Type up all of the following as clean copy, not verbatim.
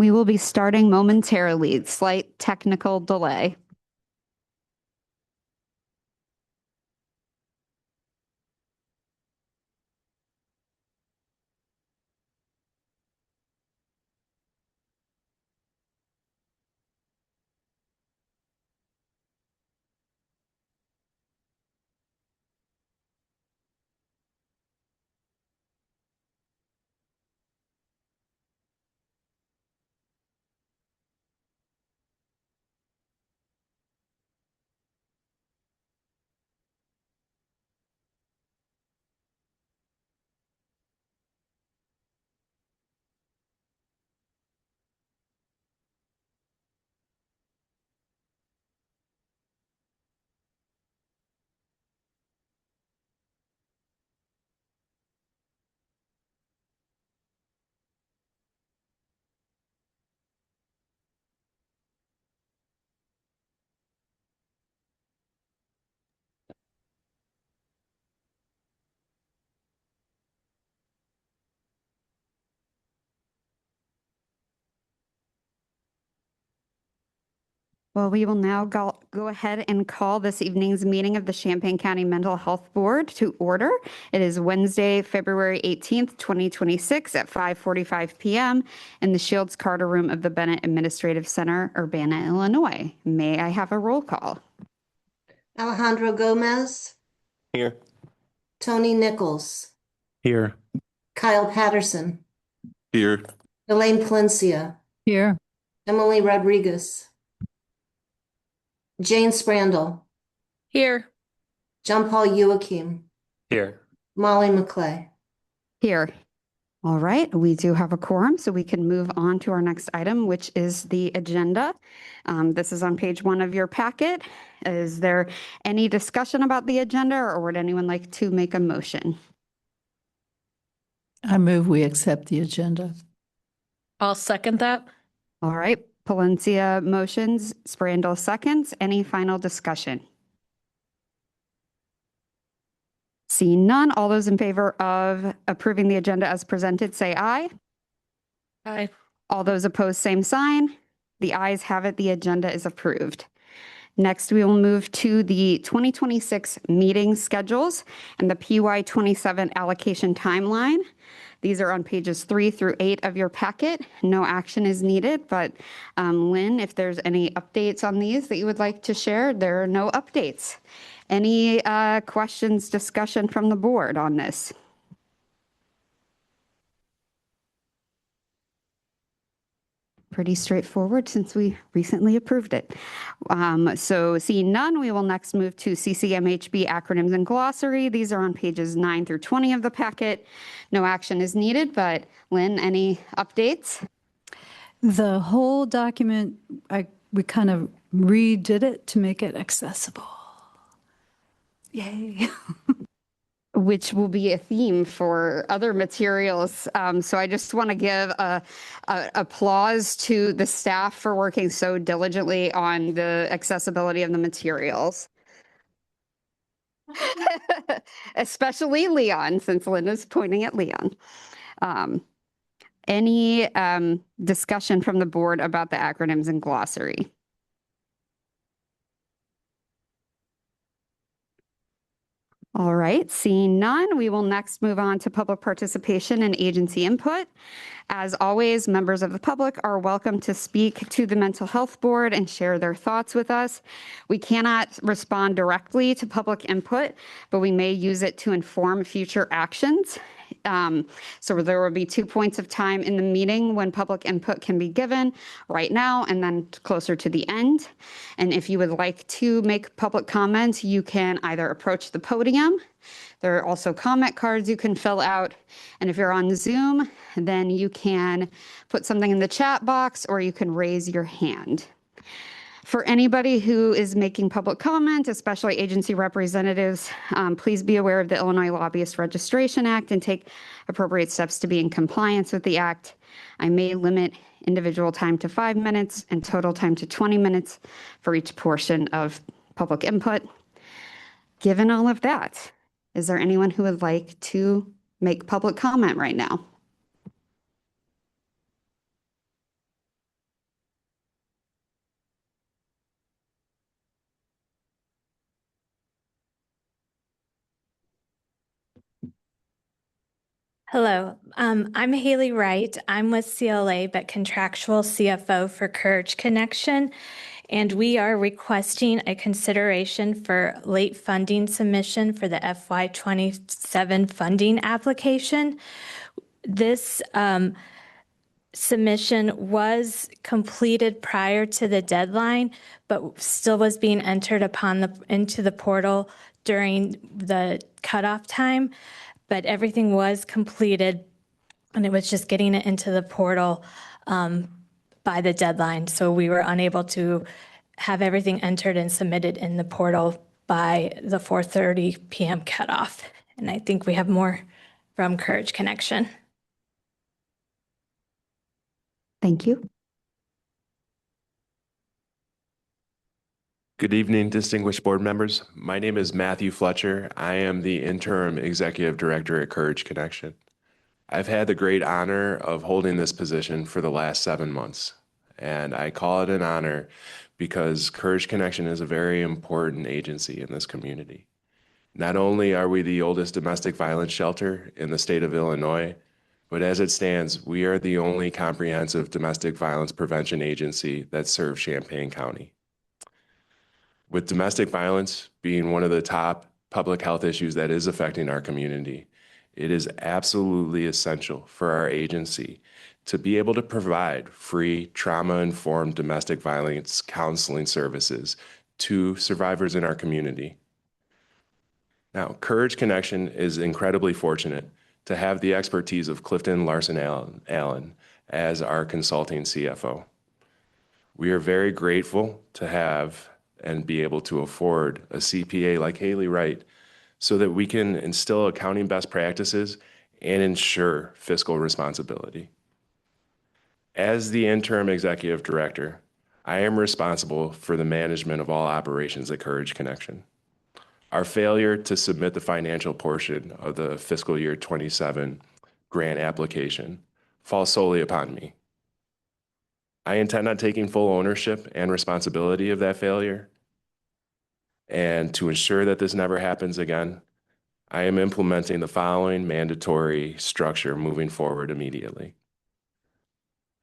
We will be starting momentarily. Slight technical delay. Well, we will now go ahead and call this evening's meeting of the Champaign County Mental Health Board to order. It is Wednesday, February 18th, 2026 at 5:45 p.m. in the Shields Carter Room of the Bennett Administrative Center, Urbana, Illinois. May I have a roll call? Alejandro Gomez. Here. Tony Nichols. Here. Kyle Patterson. Here. Elaine Palencia. Here. Emily Rodriguez. Jane Sprandel. Here. John Paul Joachim. Here. Molly McClay. Here. All right, we do have a quorum, so we can move on to our next item, which is the agenda. This is on page 1 of your packet. Is there any discussion about the agenda, or would anyone like to make a motion? I move we accept the agenda. I'll second that. All right, Palencia motions, Sprandel seconds. Any final discussion? Seeing none, all those in favor of approving the agenda as presented, say aye. Aye. All those opposed, same sign. The ayes have it. The agenda is approved. Next, we will move to the 2026 meeting schedules and the PY27 allocation timeline. These are on pages 3 through 8 of your packet. No action is needed, but Lynn, if there's any updates on these that you would like to share, there are no updates. Any questions, discussion from the board on this? Pretty straightforward since we recently approved it. So seeing none, we will next move to CCMHB acronyms and glossary. These are on pages 9 through 20 of the packet. No action is needed, but Lynn, any updates? The whole document, we kind of redid it to make it accessible. Yay. Which will be a theme for other materials. So I just want to give a applause to the staff for working so diligently on the accessibility of the materials. Especially Leon, since Linda's pointing at Leon. Any discussion from the board about the acronyms and glossary? All right, seeing none, we will next move on to public participation and agency input. As always, members of the public are welcome to speak to the Mental Health Board and share their thoughts with us. We cannot respond directly to public input, but we may use it to inform future actions. So there will be 2 points of time in the meeting when public input can be given, right now and then closer to the end. And if you would like to make public comments, you can either approach the podium. There are also comment cards you can fill out. And if you're on Zoom, then you can put something in the chat box or you can raise your hand. For anybody who is making public comment, especially agency representatives, please be aware of the Illinois Lobbyist Registration Act and take appropriate steps to be in compliance with the act. I may limit individual time to 5 minutes and total time to 20 minutes for each portion of public input. Given all of that, is there anyone who would like to make public comment right now? Hello, I'm Haley Wright. I'm with CLA, but contractual CFO for Courage Connection. And we are requesting a consideration for late funding submission for the FY27 funding application. This submission was completed prior to the deadline, but still was being entered into the portal during the cutoff time. But everything was completed, and it was just getting it into the portal by the deadline. So we were unable to have everything entered and submitted in the portal by the 4:30 p.m. cutoff. And I think we have more from Courage Connection. Thank you. Good evening, distinguished board members. My name is Matthew Fletcher. I am the interim executive director at Courage Connection. I've had the great honor of holding this position for the last 7 months, and I call it an honor because Courage Connection is a very important agency in this community. Not only are we the oldest domestic violence shelter in the state of Illinois, but as it stands, we are the only comprehensive domestic violence prevention agency that serves Champaign County. With domestic violence being one of the top public health issues that is affecting our community, it is absolutely essential for our agency to be able to provide free trauma-informed domestic violence counseling services to survivors in our community. Now, Courage Connection is incredibly fortunate to have the expertise of Clifton Larson Allen as our consulting CFO. We are very grateful to have and be able to afford a CPA like Haley Wright so that we can instill accounting best practices and ensure fiscal responsibility. As the interim executive director, I am responsible for the management of all operations at Courage Connection. Our failure to submit the financial portion of the fiscal year 27 grant application falls solely upon me. I intend on taking full ownership and responsibility of that failure. And to ensure that this never happens again, I am implementing the following mandatory structure moving forward immediately.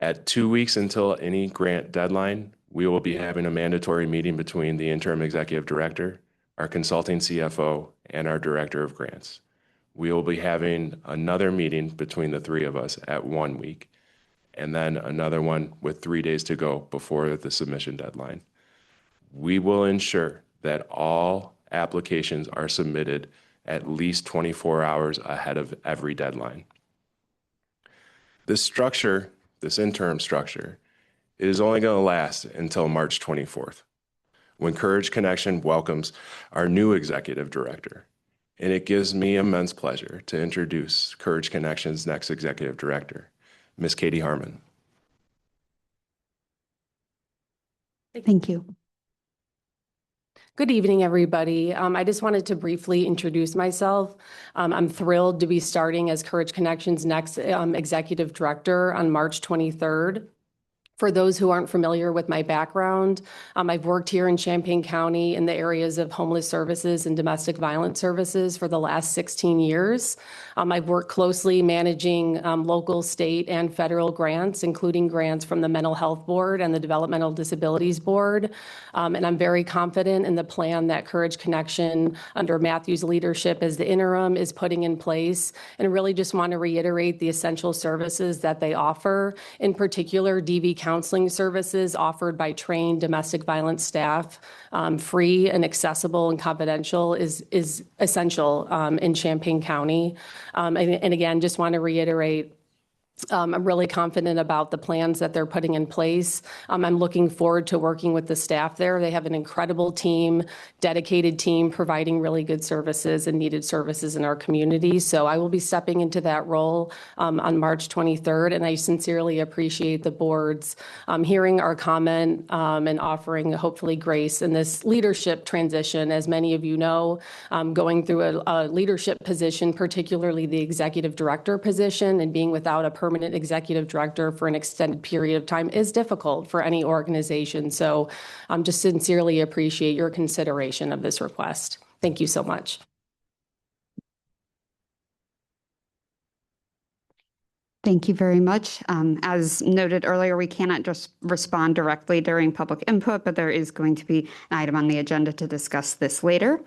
At 2 weeks until any grant deadline, we will be having a mandatory meeting between the interim executive director, our consulting CFO, and our director of grants. We will be having another meeting between the three of us at 1 week, and then another one with 3 days to go before the submission deadline. We will ensure that all applications are submitted at least 24 hours ahead of every deadline. This structure, this interim structure, is only going to last until March 24th, when Courage Connection welcomes our new executive director. And it gives me immense pleasure to introduce Courage Connection's next executive director, Ms. Katie Harmon. Thank you. Good evening, everybody. I just wanted to briefly introduce myself. I'm thrilled to be starting as Courage Connection's next executive director on March 23rd. For those who aren't familiar with my background, I've worked here in Champaign County in the areas of homeless services and domestic violence services for the last 16 years. I've worked closely managing local, state, and federal grants, including grants from the Mental Health Board and the Developmental Disabilities Board. And I'm very confident in the plan that Courage Connection, under Matthew's leadership as the interim, is putting in place. And really just want to reiterate the essential services that they offer, in particular, DV counseling services offered by trained domestic violence staff, free and accessible and confidential, is essential in Champaign County. And again, just want to reiterate, I'm really confident about the plans that they're putting in place. I'm looking forward to working with the staff there. They have an incredible team, dedicated team, providing really good services and needed services in our community. So I will be stepping into that role on March 23rd, and I sincerely appreciate the board's hearing our comment and offering hopefully grace in this leadership transition. As many of you know, going through a leadership position, particularly the executive director position, and being without a permanent executive director for an extended period of time is difficult for any organization. So just sincerely appreciate your consideration of this request. Thank you so much. Thank you very much. As noted earlier, we cannot just respond directly during public input, but there is going to be an item on the agenda to discuss this later.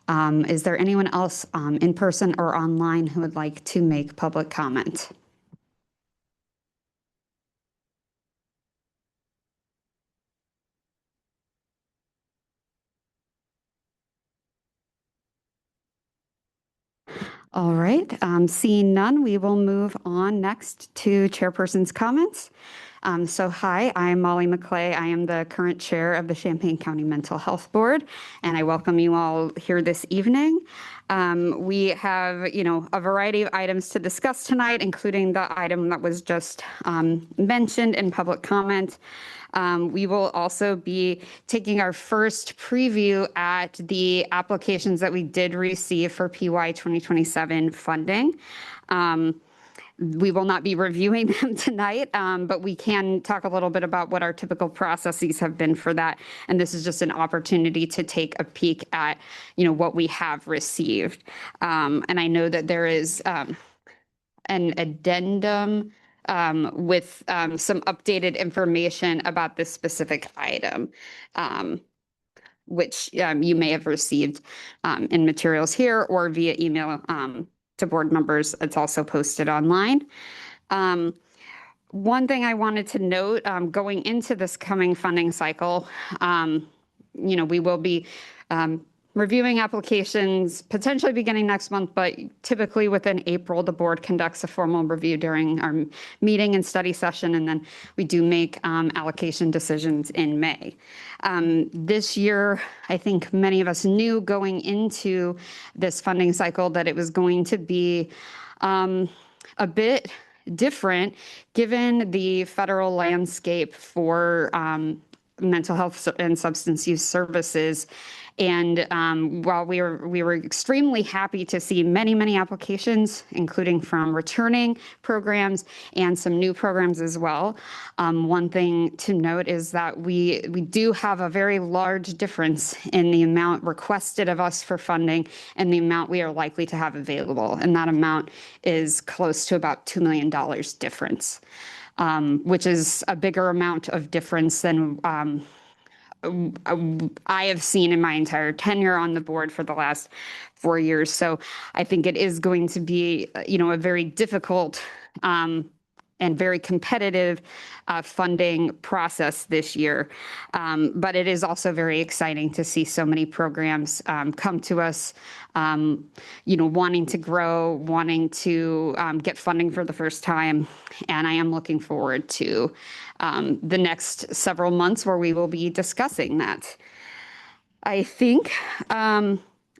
Is there anyone else in person or online who would like to make public comment? All right, seeing none, we will move on next to chairperson's comments. Hi, I'm Molly McClay. I am the current chair of the Champaign County Mental Health Board, and I welcome you all here this evening. We have, a variety of items to discuss tonight, including the item that was just mentioned in public comment. We will also be taking our first preview at the applications that we did receive for PY 2027 funding. We will not be reviewing them tonight, but we can talk a little bit about what our typical processes have been for that. And this is just an opportunity to take a peek at, what we have received. And I know that there is an addendum with some updated information about this specific item, which you may have received in materials here or via email to board members. It's also posted online. One thing I wanted to note going into this coming funding cycle, we will be reviewing applications potentially beginning next month, but typically within April, the board conducts a formal review during our meeting and study session, and then we do make allocation decisions in May. This year, I think many of us knew going into this funding cycle that it was going to be a bit different given the federal landscape for mental health and substance use services. And while we were extremely happy to see many applications, including from returning programs and some new programs as well, one thing to note is that we do have a very large difference in the amount requested of us for funding and the amount we are likely to have available. And that amount is close to about $2 million difference, which is a bigger amount of difference than I have seen in my entire tenure on the board for the last 4 years. So I think it is going to be, a very difficult and very competitive funding process this year. But it is also very exciting to see so many programs come to us, wanting to grow, wanting to get funding for the first time. And I am looking forward to the next several months where we will be discussing that. I think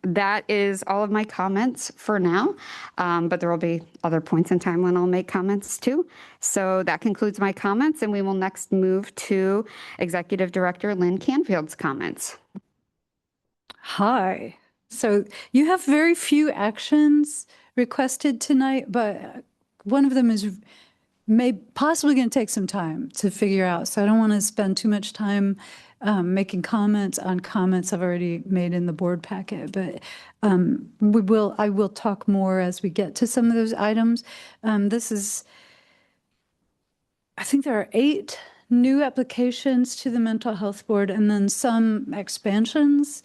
that is all of my comments for now, but there will be other points in time when I'll make comments too. So that concludes my comments, and we will next move to Executive Director Lynn Canfield's comments. Hi. So you have very few actions requested tonight, but one of them is possibly going to take some time to figure out. So I don't want to spend too much time making comments on comments I've already made in the board packet, but I will talk more as we get to some of those items. I think there are 8 new applications to the Mental Health Board and then some expansions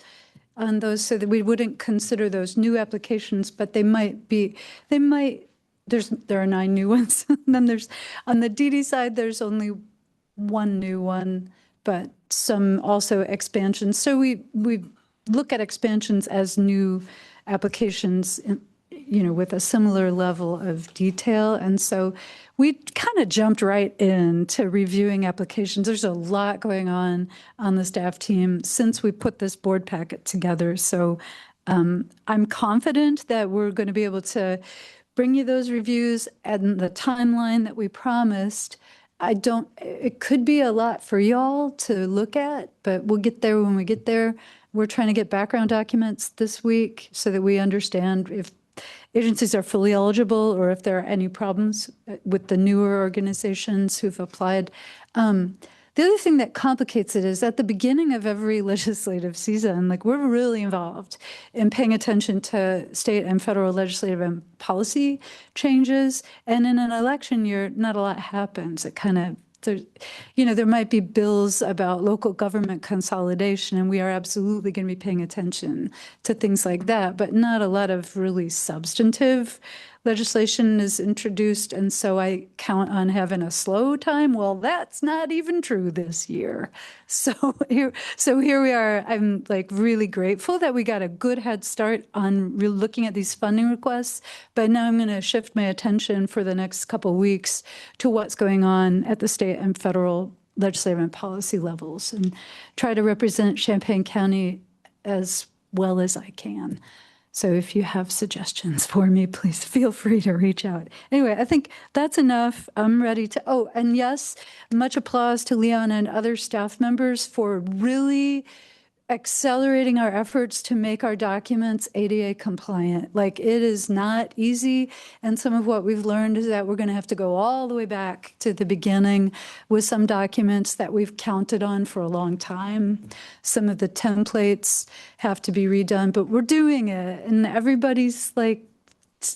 on those, so that we wouldn't consider those new applications, but there are 9 new ones. And then there's, on the DD side, there's only 1 new one, but some also expansions. So we look at expansions as new applications, with a similar level of detail. And so we kind of jumped right into reviewing applications. There's a lot going on the staff team since we put this board packet together. So I'm confident that we're going to be able to bring you those reviews and the timeline that we promised. It could be a lot for y'all to look at, but we'll get there when we get there. We're trying to get background documents this week so that we understand if agencies are fully eligible or if there are any problems with the newer organizations who've applied. the other thing that complicates it is at the beginning of every legislative season, like we're really involved in paying attention to state and federal legislative and policy changes. And in an election year, not a lot happens. It kind of, there might be bills about local government consolidation, and we are absolutely going to be paying attention to things like that, but not a lot of really substantive legislation is introduced, and so I count on having a slow time. Well, that's not even true this year. So here we are. I'm like really grateful that we got a good head start on looking at these funding requests, but now I'm going to shift my attention for the next couple of weeks to what's going on at the state and federal legislative and policy levels and try to represent Champaign County as well as I can. So if you have suggestions for me, please feel free to reach out. Anyway, I think that's enough. I'm ready to, oh, and yes, much applause to Leon and other staff members for really accelerating our efforts to make our documents ADA compliant. Like, it is not easy. And some of what we've learned is that we're going to have to go all the way back to the beginning with some documents that we've counted on for a long time. Some of the templates have to be redone, but we're doing it. And everybody's like,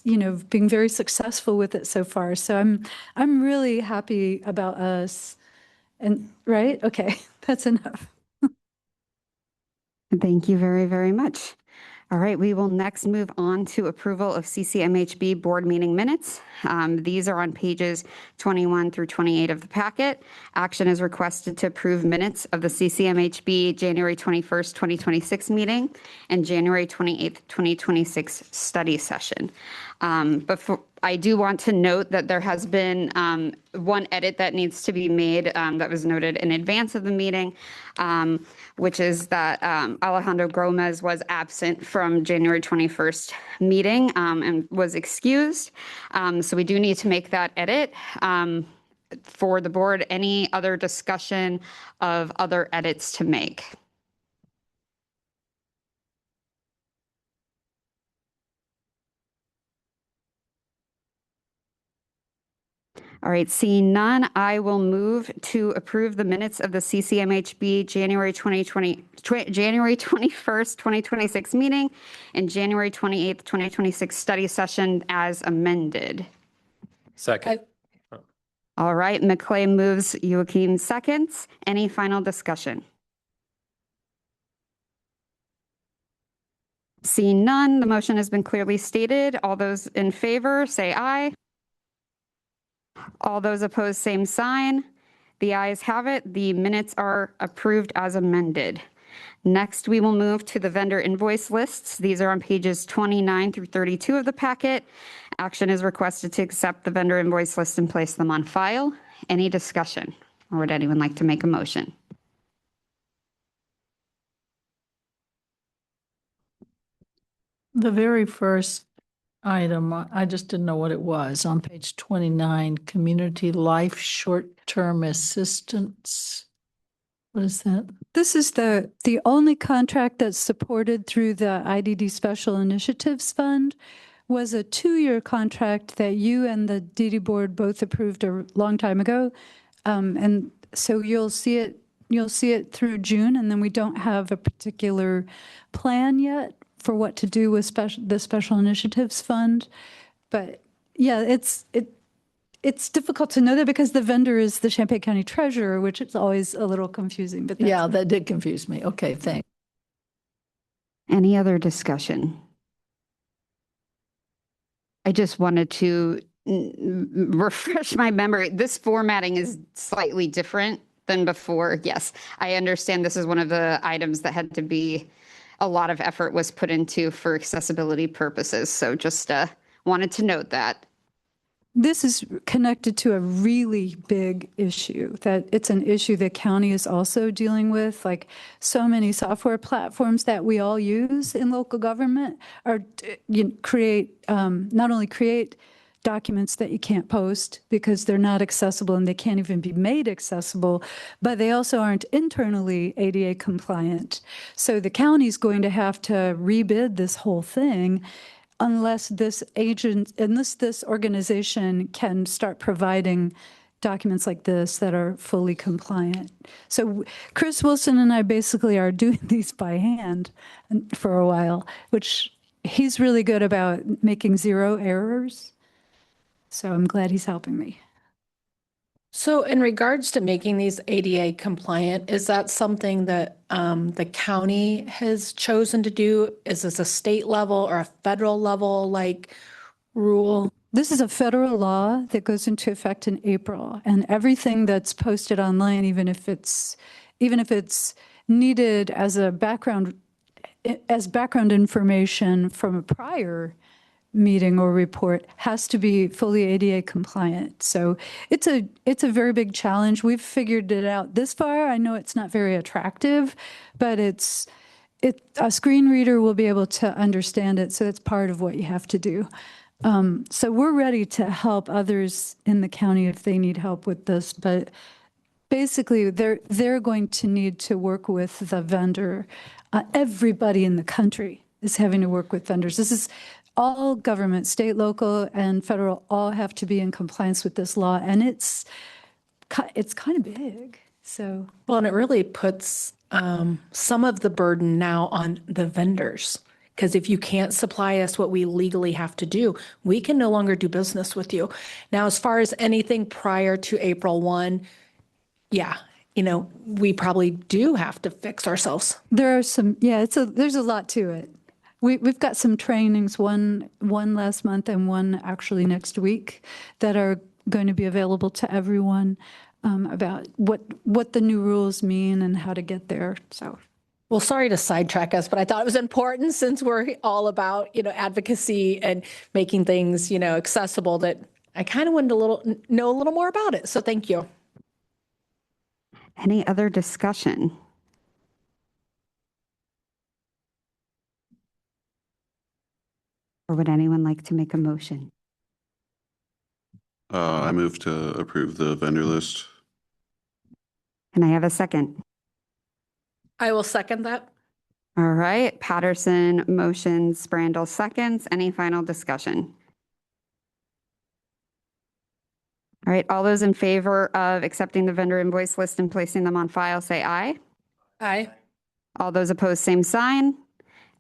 being very successful with it so far. So I'm really happy about us. And right? Okay, that's enough. Thank you very, very much. All right, we will next move on to approval of CCMHB board meeting minutes. These are on pages 21 through 28 of the packet. Action is requested to approve minutes of the CCMHB January 21st, 2026 meeting and January 28th, 2026 study session. I do want to note that there has been one edit that needs to be made that was noted in advance of the meeting, which is that Alejandro Gomez was absent from January 21st meeting and was excused. So we do need to make that edit. For the board, any other discussion of other edits to make? All right, seeing none, I will move to approve the minutes of the CCMHB January 21st, 2026 meeting and January 28th, 2026 study session as amended. Second. All right, McClay moves, Joachim seconds. Any final discussion? Seeing none, the motion has been clearly stated. All those in favor, say aye. All those opposed, same sign. The ayes have it. The minutes are approved as amended. Next, we will move to the vendor invoice lists. These are on pages 29 through 32 of the packet. Action is requested to accept the vendor invoice list and place them on file. Any discussion? Or would anyone like to make a motion? The very first item, I just didn't know what it was, on page 29, Community Life Short-Term Assistance. What is that? This is the only contract that's supported through the IDD Special Initiatives Fund. Was a 2-year contract that you and the DD board both approved a long time ago. And so you'll see it through June, and then we don't have a particular plan yet for what to do with the Special Initiatives Fund. But yeah, it's difficult to know that because the vendor is the Champaign County Treasurer, which is always a little confusing. But Yeah, that did confuse me. Okay, thanks. Any other discussion? I just wanted to refresh my memory. This formatting is slightly different than before. Yes, I understand this is one of the items that had to be, a lot of effort was put into for accessibility purposes. So just wanted to note that. This is connected to a really big issue, that it's an issue the county is also dealing with. Like, so many software platforms that we all use in local government are not only create documents that you can't post because they're not accessible and they can't even be made accessible, but they also aren't internally ADA compliant. So the county's going to have to rebid this whole thing unless this organization can start providing documents like this that are fully compliant. So Chris Wilson and I basically are doing these by hand for a while, which he's really good about making 0 errors. So I'm glad he's helping me. So in regards to making these ADA compliant, is that something that the county has chosen to do? Is this a state level or a federal level like rule? This is a federal law that goes into effect in April, and everything that's posted online, even if it's needed as background information from a prior meeting or report, has to be fully ADA compliant. So it's a very big challenge. We've figured it out this far. I know it's not very attractive, but a screen reader will be able to understand it. So it's part of what you have to do. So we're ready to help others in the county if they need help with this, but basically they're going to need to work with the vendor. Everybody in the country is having to work with vendors. This is all government, state, local, and federal, all have to be in compliance with this law, and it's kind of big. So, Well, and it really puts some of the burden now on the vendors. Because if you can't supply us what we legally have to do, we can no longer do business with you. Now, as far as anything prior to April 1, yeah, we probably do have to fix ourselves. there are some, yeah, there's a lot to it. We've got some trainings, one last month and one actually next week, that are going to be available to everyone about what the new rules mean and how to get there. So. Well, sorry to sidetrack us, but I thought it was important since we're all about, advocacy and making things, accessible, that I kind of wanted to know a little more about it. So thank you. Any other discussion? Or would anyone like to make a motion? I move to approve the vendor list. Can I have a second? I will second that. All right, Patterson motions, Brandel seconds. Any final discussion? All right, all those in favor of accepting the vendor invoice list and placing them on file, say aye. Aye. All those opposed, same sign.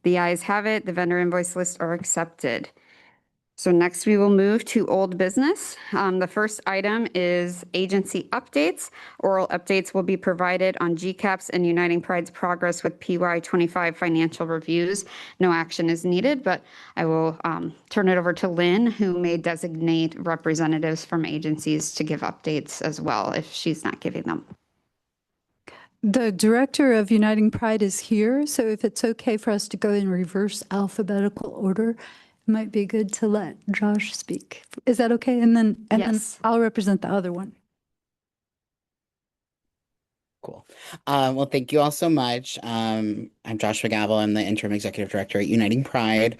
The ayes have it. The vendor invoice lists are accepted. So next we will move to old business. The first item is agency updates. Oral updates will be provided on GCAP's and Uniting Pride's progress with PY25 financial reviews. No action is needed, but I will turn it over to Lynn, who may designate representatives from agencies to give updates as well if she's not giving them. The director of Uniting Pride is here, so if it's okay for us to go in reverse alphabetical order, it might be good to let Josh speak. Is that okay? And then Yes. I'll represent the other one. Cool. Well, thank you all so much. I'm Joshua Gavel. I'm the interim executive director at Uniting Pride.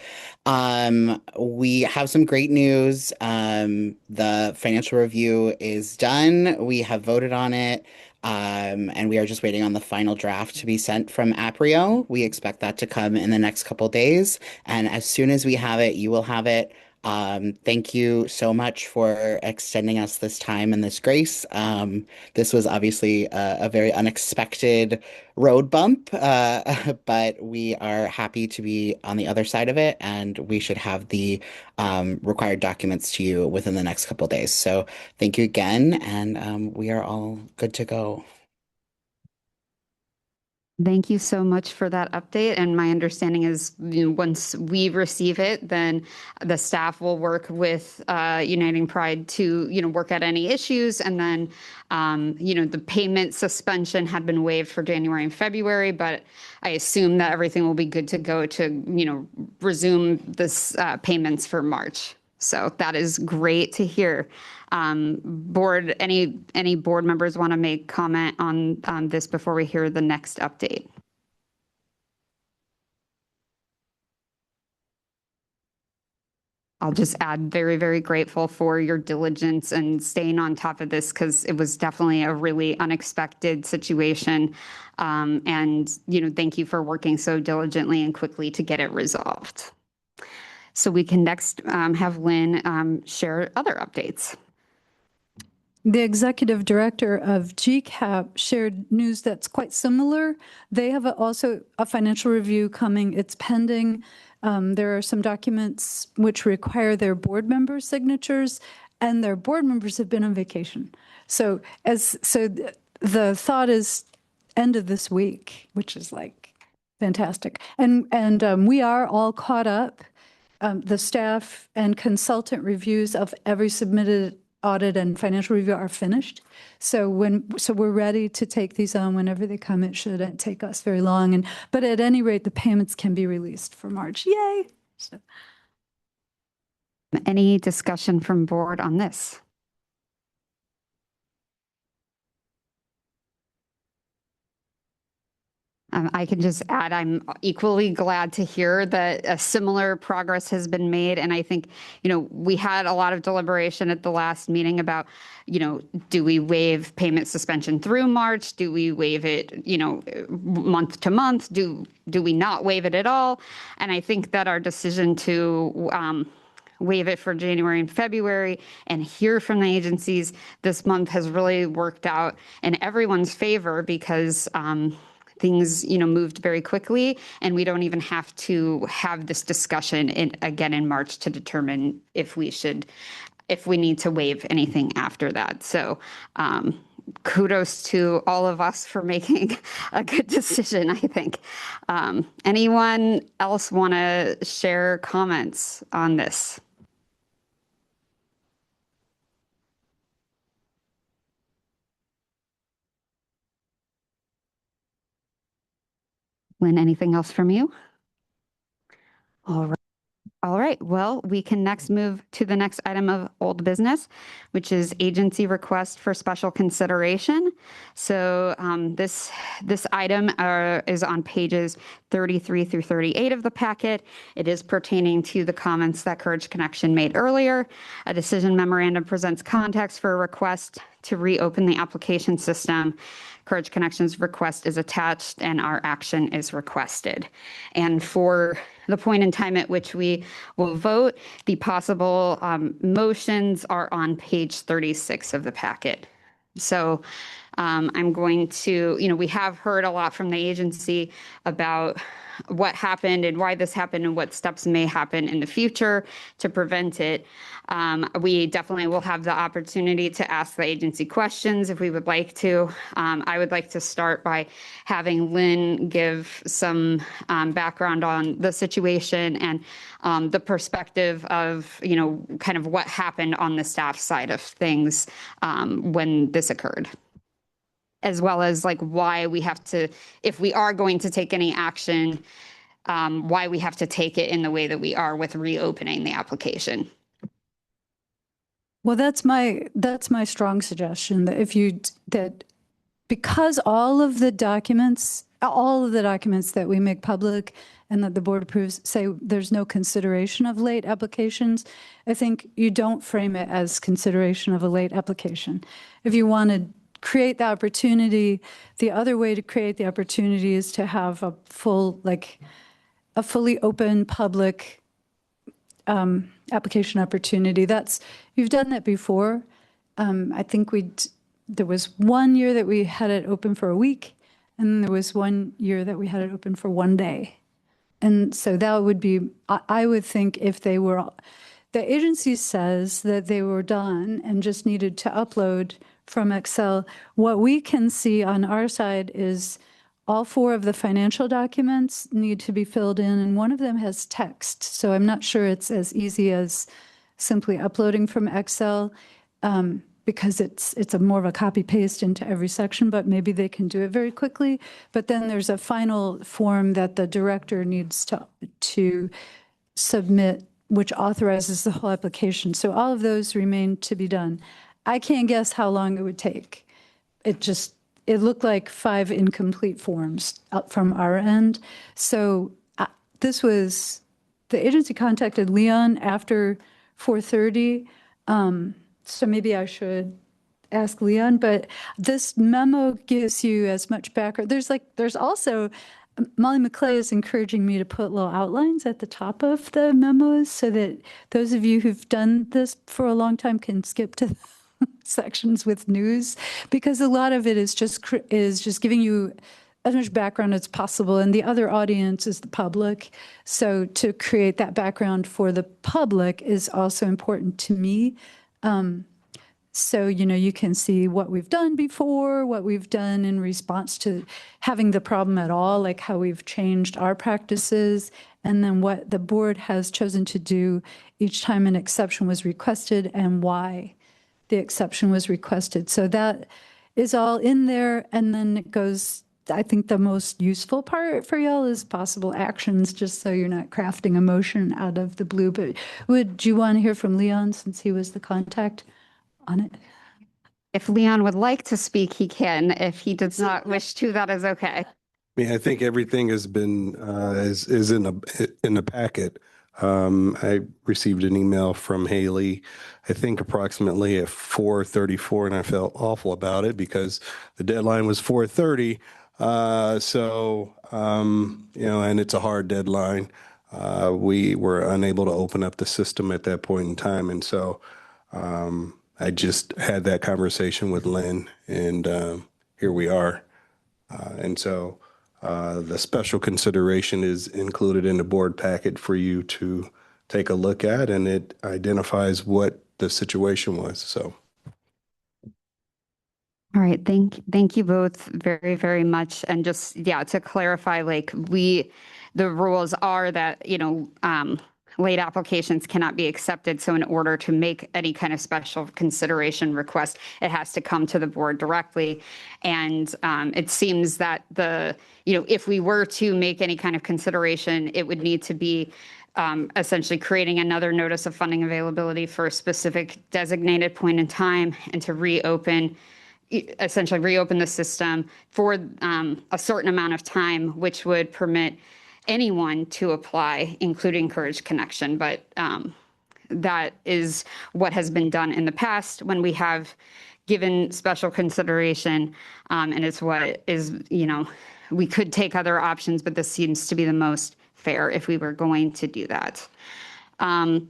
We have some great news. The financial review is done. We have voted on it. And we are just waiting on the final draft to be sent from Aprio. We expect that to come in the next couple days. And as soon as we have it, you will have it. Thank you so much for extending us this time and this grace. This was obviously a very unexpected road bump, but we are happy to be on the other side of it, and we should have the required documents to you within the next couple days. So thank you again, and we are all good to go. Thank you so much for that update. And my understanding is, once we receive it, then the staff will work with Uniting Pride to, work out any issues. And then, the payment suspension had been waived for January and February, but I assume that everything will be good to go to, resume this payments for March. So that is great to hear. Board, any board members want to make comment on this before we hear the next update? I'll just add very, very grateful for your diligence and staying on top of this, because it was definitely a really unexpected situation. And, thank you for working so diligently and quickly to get it resolved. So we can next have Lynn share other updates. The executive director of GCAP shared news that's quite similar. They have also a financial review coming. It's pending. There are some documents which require their board members' signatures, and their board members have been on vacation. So the thought is end of this week, which is like fantastic. And we are all caught up. The staff and consultant reviews of every submitted audit and financial review are finished. So we're ready to take these on whenever they come. It shouldn't take us very long. But at any rate, the payments can be released for March. Yay! So. Any discussion from board on this? I can just add, I'm equally glad to hear that a similar progress has been made. And I think, we had a lot of deliberation at the last meeting about, do we waive payment suspension through March? Do we waive it, month to month? Do we not waive it at all? And I think that our decision to waive it for January and February and hear from the agencies this month has really worked out in everyone's favor because things, moved very quickly, and we don't even have to have this discussion again in March to determine if we need to waive anything after that. So kudos to all of us for making a good decision, I think. Anyone else want to share comments on this? Lynn, anything else from you? All right. All right. Well, we can next move to the next item of old business, which is agency request for special consideration. So this item is on pages 33 through 38 of the packet. It is pertaining to the comments that Courage Connection made earlier. A decision memorandum presents context for a request to reopen the application system. Courage Connection's request is attached and our action is requested. And for the point in time at which we will vote, the possible motions are on page 36 of the packet. So I'm going to, we have heard a lot from the agency about what happened and why this happened and what steps may happen in the future to prevent it. We definitely will have the opportunity to ask the agency questions if we would like to. I would like to start by having Lynn give some background on the situation and the perspective of, kind of what happened on the staff side of things when this occurred, as well as like why we have to, if we are going to take any action, why we have to take it in the way that we are with reopening the application. Well, that's my strong suggestion that because all of the documents that we make public and that the board approves say there's no consideration of late applications, I think you don't frame it as consideration of a late application. If you want to create the opportunity, the other way to create the opportunity is to have a fully open public application opportunity. You've done that before. I think there was 1 year that we had it open for a week, and there was 1 year that we had it open for 1 day. And so that would be, I would think if the agency says that they were done and just needed to upload from Excel, what we can see on our side is all 4 of the financial documents need to be filled in, and one of them has text. So I'm not sure it's as easy as simply uploading from Excel because it's a more of a copy paste into every section, but maybe they can do it very quickly. But then there's a final form that the director needs to submit, which authorizes the whole application. So all of those remain to be done. I can't guess how long it would take. It looked like 5 incomplete forms up from our end. So the agency contacted Leon after 4:30. So maybe I should ask Leon, but this memo gives you as much background. There's also, Molly McClay is encouraging me to put little outlines at the top of the memos so that those of you who've done this for a long time can skip to sections with news, because a lot of it is just giving you as much background as possible, and the other audience is the public. So to create that background for the public is also important to me. So, you can see what we've done before, what we've done in response to having the problem at all, like how we've changed our practices, and then what the board has chosen to do each time an exception was requested and why the exception was requested. So that is all in there. And then it goes, I think the most useful part for y'all is possible actions, just so you're not crafting a motion out of the blue. But would you want to hear from Leon, since he was the contact on it? If Leon would like to speak, he can. If he does not wish to, that is okay. I think everything has been is in the packet. I received an email from Haley, I think approximately at 4:34, and I felt awful about it because the deadline was 4:30. And it's a hard deadline. We were unable to open up the system at that point in time, and so I just had that conversation with Lynn, and here we are. The special consideration is included in the board packet for you to take a look at, and it identifies what the situation was. So. All right. Thank you both very, very much. And just, to clarify, the rules are that, late applications cannot be accepted. So in order to make any kind of special consideration request, it has to come to the board directly. And it seems that if we were to make any kind of consideration, it would need to be essentially creating another notice of funding availability for a specific designated point in time, and to essentially reopen the system for a certain amount of time, which would permit anyone to apply, including Courage Connection. But that is what has been done in the past when we have given special consideration. And it's what is, we could take other options, but this seems to be the most fair if we were going to do that. I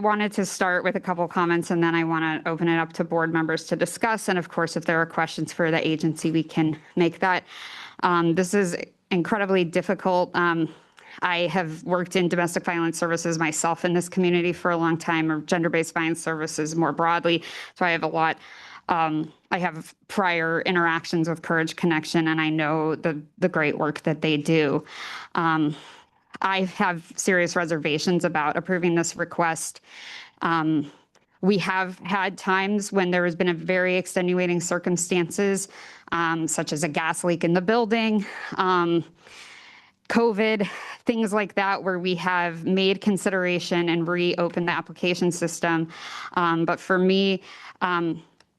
wanted to start with a couple comments, and then I want to open it up to board members to discuss. And of course, if there are questions for the agency, we can make that. This is incredibly difficult. I have worked in domestic violence services myself in this community for a long time, or gender-based violence services more broadly. So I have a lot. I have prior interactions with Courage Connection, and I know the great work that they do. I have serious reservations about approving this request. We have had times when there has been a very extenuating circumstances, such as a gas leak in the building, COVID, things like that, where we have made consideration and reopened the application system. But for me,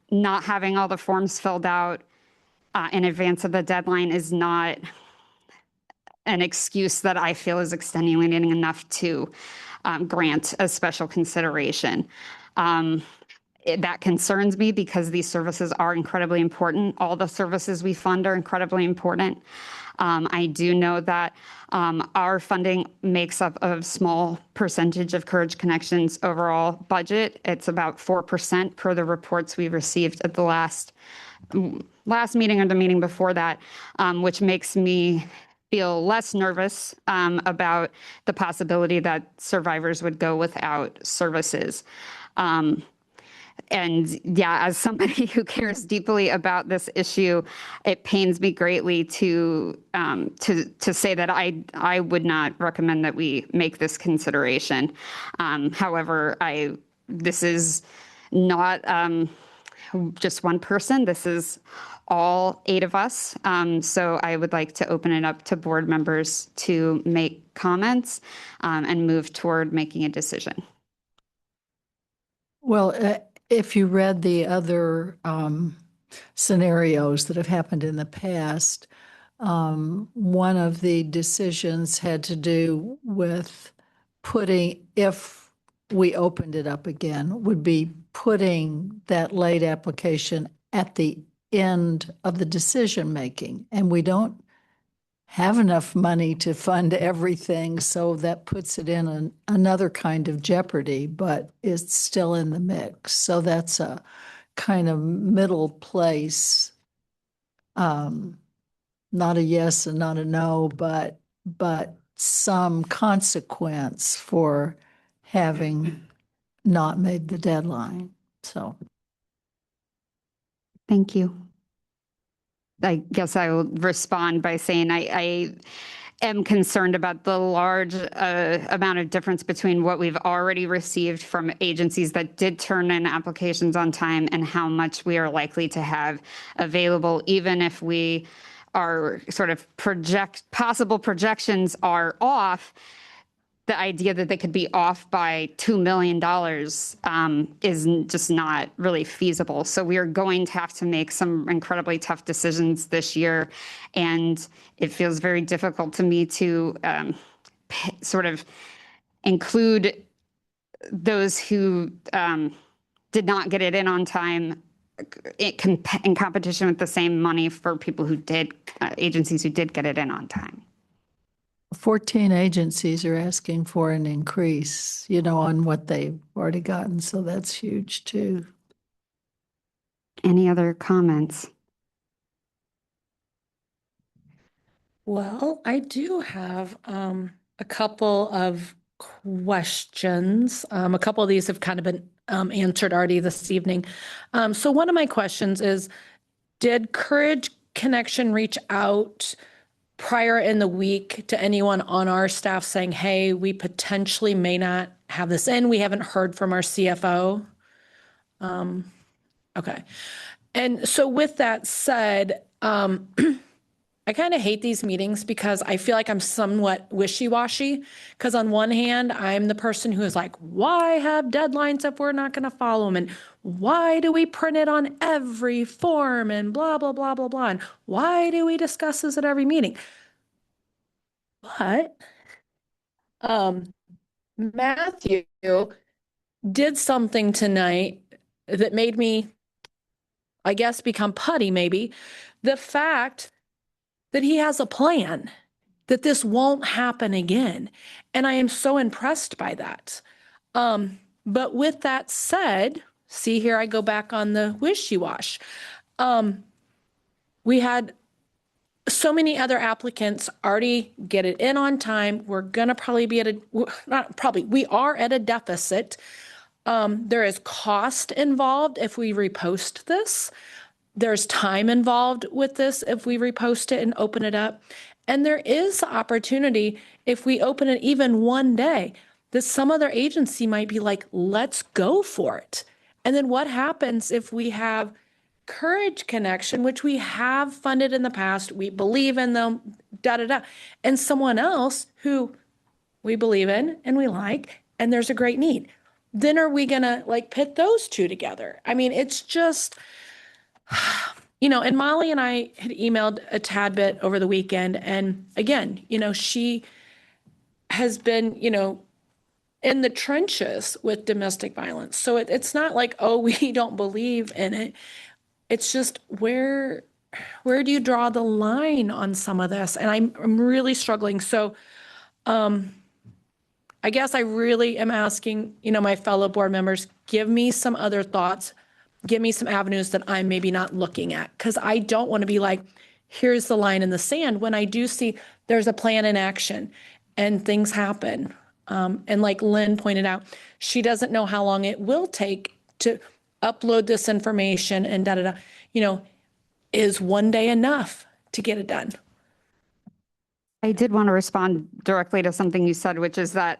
not having all the forms filled out in advance of the deadline is not an excuse that I feel is extenuating enough to grant a special consideration. That concerns me because these services are incredibly important. All the services we fund are incredibly important. I do know that our funding makes up a small percentage of Courage Connection's overall budget. It's about 4% per the reports we received at the last meeting or the meeting before that, which makes me feel less nervous about the possibility that survivors would go without services. As somebody who cares deeply about this issue, it pains me greatly to say that I would not recommend that we make this consideration. However, this is not just one person. This is all 8 of us. So I would like to open it up to board members to make comments and move toward making a decision. Well, if you read the other scenarios that have happened in the past, one of the decisions had to do with if we opened it up again, would be putting that late application at the end of the decision making. And we don't have enough money to fund everything, so that puts it in another kind of jeopardy, but it's still in the mix. So that's a kind of middle place. Not a yes and not a no, but some consequence for having not made the deadline. So Thank you. I guess I will respond by saying I am concerned about the large amount of difference between what we've already received from agencies that did turn in applications on time and how much we are likely to have available, even if we are sort of possible projections are off. The idea that they could be off by $2 million is just not really feasible. So we are going to have to make some incredibly tough decisions this year. And it feels very difficult to me to sort of include those who did not get it in on time in competition with the same money for people who did, agencies who did get it in on time. 14 agencies are asking for an increase, on what they've already gotten. So that's huge too. Any other comments? Well, I do have a couple of questions. A couple of these have kind of been answered already this evening. So one of my questions is, did Courage Connection reach out prior in the week to anyone on our staff saying, hey, we potentially may not have this in? We haven't heard from our CFO. Okay. And so with that said, I kind of hate these meetings because I feel like I'm somewhat wishy-washy. Because on one hand, I'm the person who is like, why have deadlines if we're not going to follow them? And why do we print it on every form and blah, blah, blah, blah, blah? And why do we discuss this at every meeting? But Matthew did something tonight that made me, I guess, become putty maybe. The fact that he has a plan, that this won't happen again. And I am so impressed by that. But with that said, see here, I go back on the wishy-wash. We had so many other applicants already get it in on time. We're going to probably be we are at a deficit. There is cost involved if we repost this. There's time involved with this if we repost it and open it up. And there is opportunity if we open it even one day that some other agency might be like, let's go for it. And then what happens if we have Courage Connection, which we have funded in the past, we believe in them, and someone else who we believe in and we like, and there's a great need. Then are we going to pit those two together? I mean, it's just... and Molly and I had emailed a tad bit over the weekend. And again, she has been, in the trenches with domestic violence. So it's not like, oh, we don't believe in it. It's just where do you draw the line on some of this? And I'm really struggling. So I guess I really am asking, my fellow board members, give me some other thoughts. Give me some avenues that I'm maybe not looking at, because I don't want to be like, here's the line in the sand when I do see there's a plan in action and things happen. And like Lynn pointed out, she doesn't know how long it will take to upload this information and is one day enough to get it done? I did want to respond directly to something you said, which is that,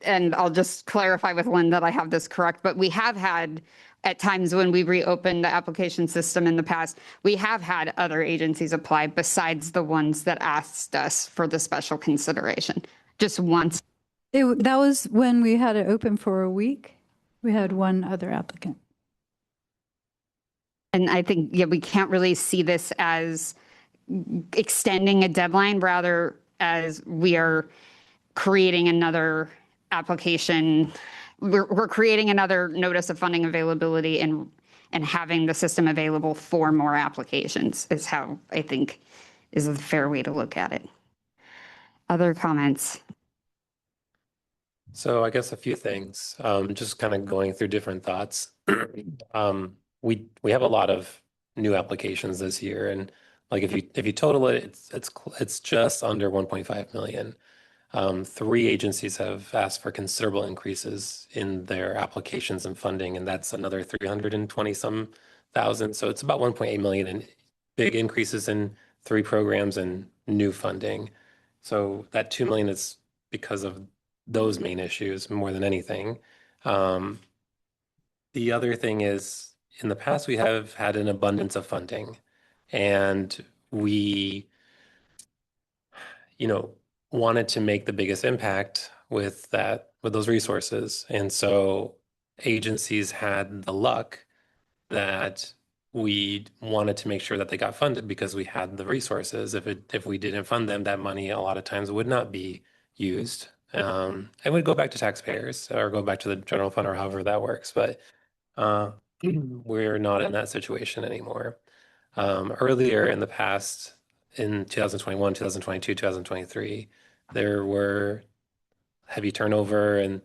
and I'll just clarify with Lynn that I have this correct, but we have had at times when we reopened the application system in the past, we have had other agencies apply besides the ones that asked us for the special consideration, just once. That was when we had it open for a week. We had one other applicant. And I think, we can't really see this as extending a deadline, rather as we are creating another application. We're creating another notice of funding availability and having the system available for more applications is how I think is a fair way to look at it. Other comments? So I guess a few things, just kind of going through different thoughts. We have a lot of new applications this year, and like if you total it, it's just under 1.5 million. Three agencies have asked for considerable increases in their applications and funding, and that's another 320 some thousand. So it's about 1.8 million in big increases in three programs and new funding. So that 2 million is because of those main issues more than anything. The other thing is, in the past, we have had an abundance of funding, and we, wanted to make the biggest impact with those resources. And so agencies had the luck that we wanted to make sure that they got funded because we had the resources. If we didn't fund them, that money a lot of times would not be used. And would go back to taxpayers or go back to the general fund or however that works. But we're not in that situation anymore. Earlier in the past, in 2021, 2022, 2023, there were heavy turnover and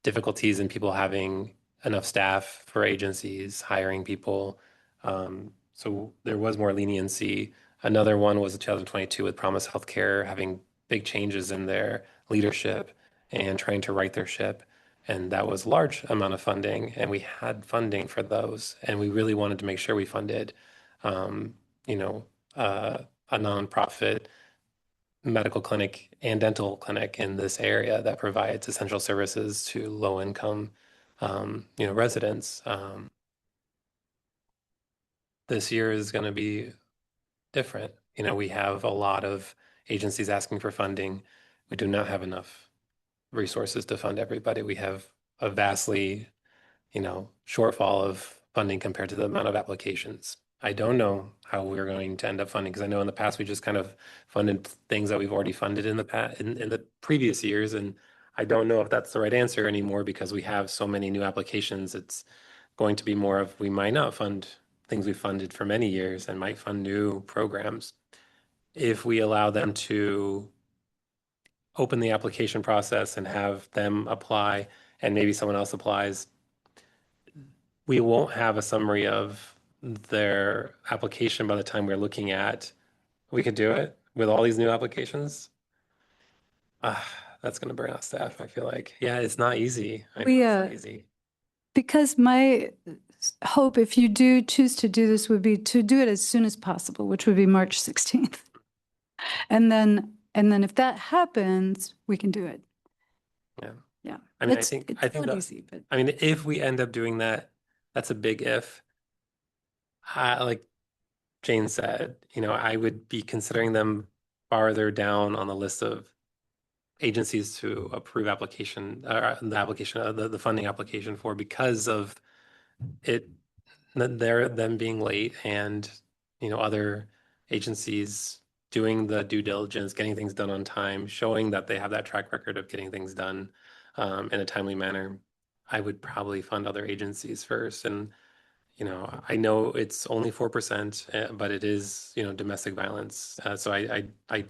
difficulties in people having enough staff for agencies, hiring people. So there was more leniency. Another one was 2022 with Promise Healthcare having big changes in their leadership and trying to right their ship. And that was a large amount of funding, and we had funding for those. And we really wanted to make sure we funded, a nonprofit medical clinic and dental clinic in this area that provides essential services to low income, residents. This year is going to be different. We have a lot of agencies asking for funding. We do not have enough resources to fund everybody. We have a vastly, shortfall of funding compared to the amount of applications. I don't know how we're going to end up funding, because I know in the past we just kind of funded things that we've already funded in the past in the previous years, and I don't know if that's the right answer anymore because we have so many new applications. It's going to be more of, we might not fund things we funded for many years and might fund new programs. If we allow them to open the application process and have them apply and maybe someone else applies, we won't have a summary of their application by the time we're looking at, we could do it with all these new applications. That's going to burn out staff, I feel like. Yeah, it's not easy. I know it's not easy. Because my hope, if you do choose to do this, would be to do it as soon as possible, which would be March 16th. And then if that happens, we can do it. Yeah. Yeah. I mean, It's I think not easy, but I mean, if we end up doing that, that's a big if. Like Jane said, I would be considering them farther down on the list of agencies to approve application, the application, the funding application for, because of them being late and, other agencies doing the due diligence, getting things done on time, showing that they have that track record of getting things done in a timely manner. I would probably fund other agencies first. And I know it's only 4%, but it is, domestic violence. So I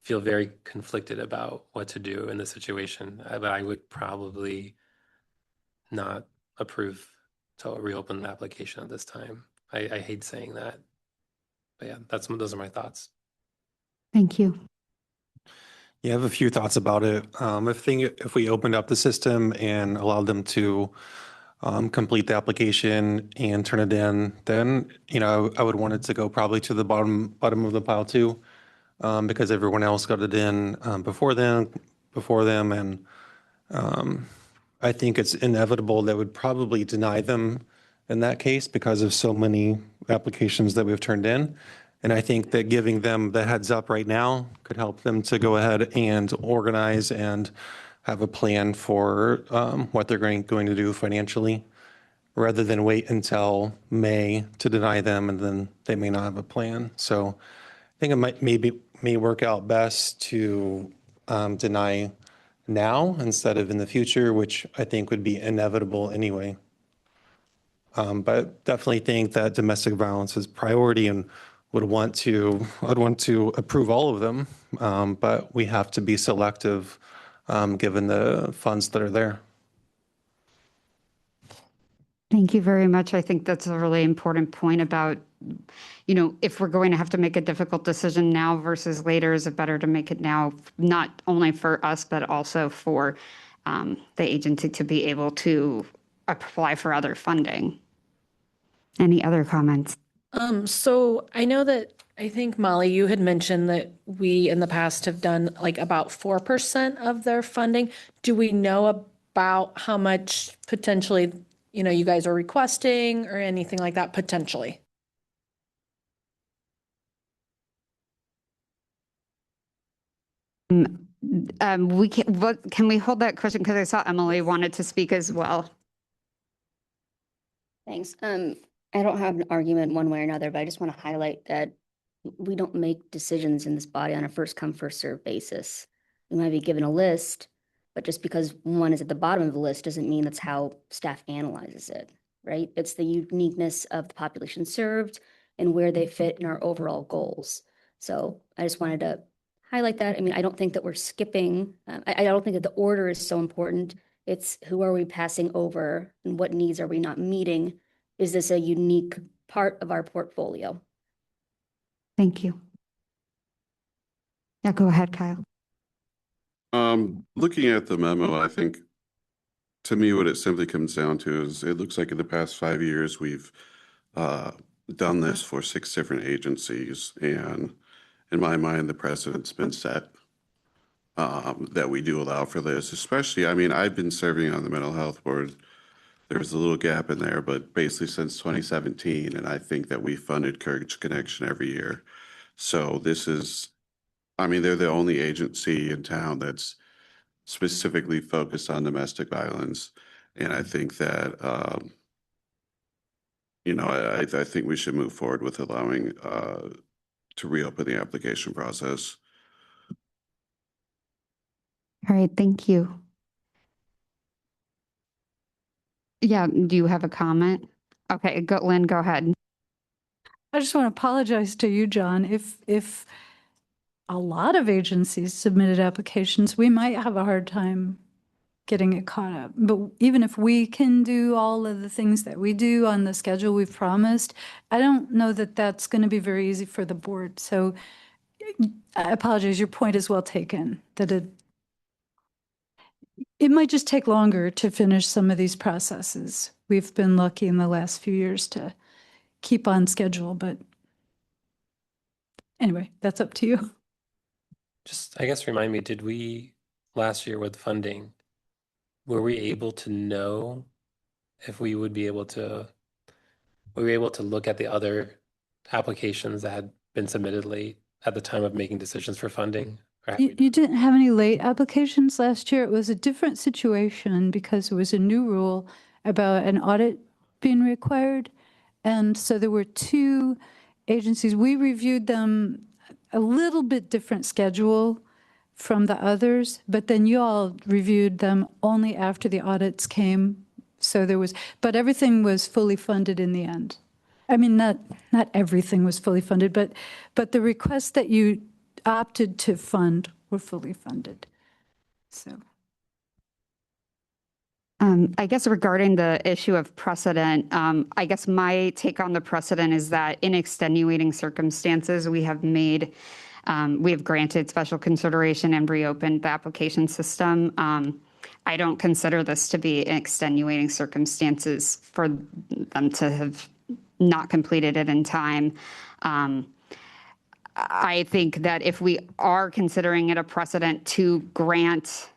feel very conflicted about what to do in this situation. But I would probably not approve to reopen the application at this time. I hate saying that. But yeah, those are my thoughts. Thank you. Yeah, I have a few thoughts about it. If we opened up the system and allowed them to complete the application and turn it in, then, I would want it to go probably to the bottom of the pile too, because everyone else got it in before them. And I think it's inevitable that would probably deny them in that case because of so many applications that we've turned in. And I think that giving them the heads up right now could help them to go ahead and organize and have a plan for what they're going to do financially, rather than wait until May to deny them and then they may not have a plan. So I think it may work out best to deny now instead of in the future, which I think would be inevitable anyway. But definitely think that domestic violence is priority and I'd want to approve all of them, but we have to be selective given the funds that are there. Thank you very much. I think that's a really important point about, if we're going to have to make a difficult decision now versus later, is it better to make it now, not only for us, but also for the agency to be able to apply for other funding? Any other comments? So I know that, I think Molly, you had mentioned that we in the past have done like about 4% of their funding. Do we know about how much potentially, you guys are requesting or anything like that potentially? Can we hold that question? Because I saw Emily wanted to speak as well. Thanks. I don't have an argument one way or another, but I just want to highlight that we don't make decisions in this body on a first come, first served basis. We might be given a list, but just because one is at the bottom of the list doesn't mean that's how staff analyzes it, right? It's the uniqueness of the population served and where they fit in our overall goals. So I just wanted to highlight that. I mean, I don't think that we're skipping. I don't think that the order is so important. It's who are we passing over and what needs are we not meeting? Is this a unique part of our portfolio? Thank you. Yeah, go ahead, Kyle. Looking at the memo, I think to me what it simply comes down to is it looks like in the past 5 years we've done this for 6 different agencies, and in my mind the precedent's been set that we do allow for this. Especially, I mean, I've been serving on the mental health board. There's a little gap in there, but basically since 2017, and I think that we funded Courage Connection every year. So this is, I mean, they're the only agency in town that's specifically focused on domestic violence. And I think that, I think we should move forward with allowing to reopen the application process. All right, thank you. Yeah, do you have a comment? Okay, Lynn, go ahead. I just want to apologize to you, John. If a lot of agencies submitted applications, we might have a hard time getting it caught up. But even if we can do all of the things that we do on the schedule we've promised, I don't know that that's going to be very easy for the board. So I apologize. Your point is well taken, that it might just take longer to finish some of these processes. We've been lucky in the last few years to keep on schedule, but anyway, that's up to you. Just, I guess, remind me, did we last year with funding, were we able to know if we would be able to, were we able to look at the other applications that had been submitted late at the time of making decisions for funding? You didn't have any late applications last year. It was a different situation because there was a new rule about an audit being required. And so there were 2 agencies. We reviewed them a little bit different schedule from the others, but then you all reviewed them only after the audits came. So there was, but everything was fully funded in the end. I mean, not everything was fully funded, but the requests that you opted to fund were fully funded. So. I guess regarding the issue of precedent, I guess my take on the precedent is that in extenuating circumstances, we have granted special consideration and reopened the application system. I don't consider this to be extenuating circumstances for them to have not completed it in time. I think that if we are considering it a precedent to grant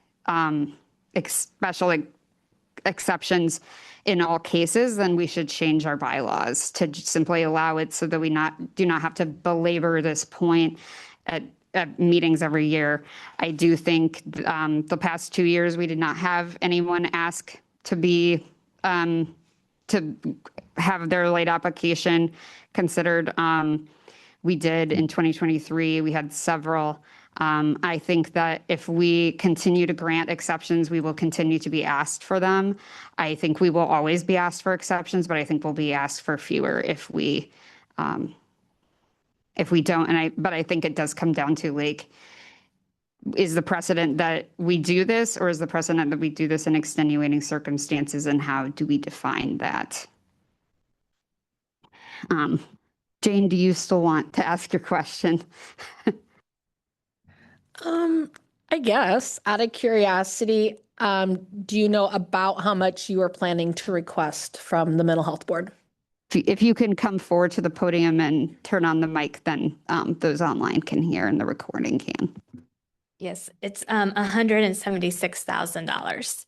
special exceptions in all cases, then we should change our bylaws to simply allow it so that we do not have to belabor this point at meetings every year. I do think the past 2 years we did not have anyone ask to have their late application considered. We did in 2023. We had several. I think that if we continue to grant exceptions, we will continue to be asked for them. I think we will always be asked for exceptions, but I think we'll be asked for fewer if we if we don't, but I think it does come down to like, is the precedent that we do this, or is the precedent that we do this in extenuating circumstances, and how do we define that? Jane, do you still want to ask your question? I guess out of curiosity, do you know about how much you are planning to request from the mental health board? If you can come forward to the podium and turn on the mic, then those online can hear and the recording can. Yes, it's $176,000.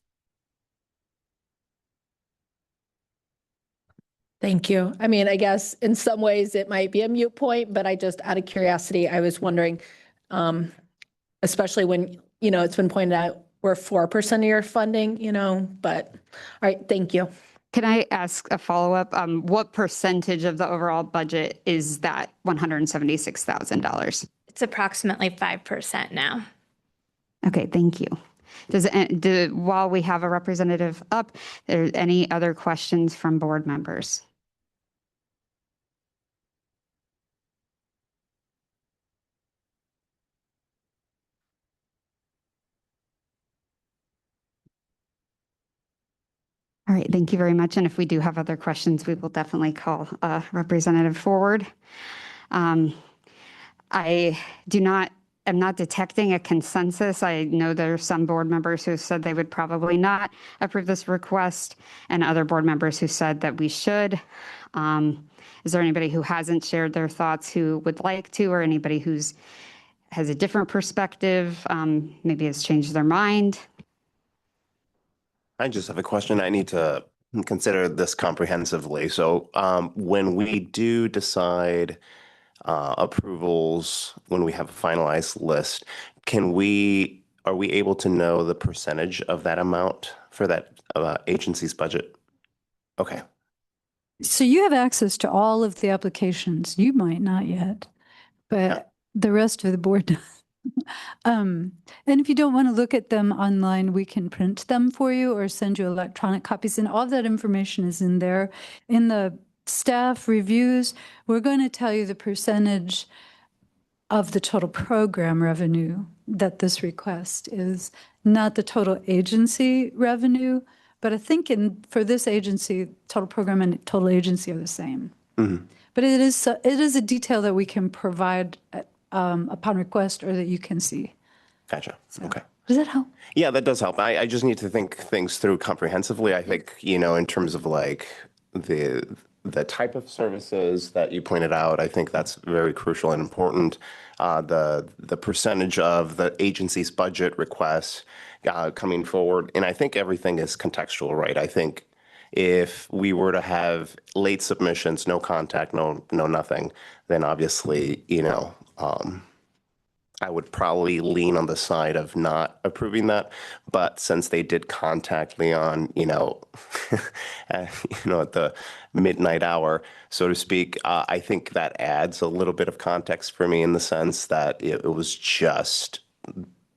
Thank you. I mean, I guess in some ways it might be a moot point, but I just, out of curiosity, I was wondering, especially when, it's been pointed out, we're 4% of your funding, but, all right, thank you. Can I ask a follow-up? What percentage of the overall budget is that $176,000? It's approximately 5% now. Okay, thank you. While we have a representative up, there any other questions from board members? All right, thank you very much. And if we do have other questions, we will definitely call a representative forward. I'm not detecting a consensus. I know there are some board members who said they would probably not approve this request, and other board members who said that we should. Is there anybody who hasn't shared their thoughts who would like to, or anybody has a different perspective, maybe has changed their mind? I just have a question. I need to consider this comprehensively. So when we do decide approvals, when we have a finalized list, are we able to know the percentage of that amount for that agency's budget? Okay. So you have access to all of the applications. You might not yet, but the rest of the board does. And if you don't want to look at them online, we can print them for you or send you electronic copies. And all that information is in there. In the staff reviews, we're going to tell you the percentage of the total program revenue that this request is, not the total agency revenue. But I think for this agency, total program and total agency are the same. Mm-hmm. But it is a detail that we can provide upon request, or that you can see. Gotcha. So, okay. Does that help? Yeah, that does help. I just need to think things through comprehensively. I think, in terms of like the type of services that you pointed out, I think that's very crucial and important. The percentage of the agency's budget requests coming forward, and I think everything is contextual, right? I think if we were to have late submissions, no contact, no nothing, then obviously, I would probably lean on the side of not approving that. But since they did contact Leon, at the midnight hour, so to speak, I think that adds a little bit of context for me, in the sense that it was just,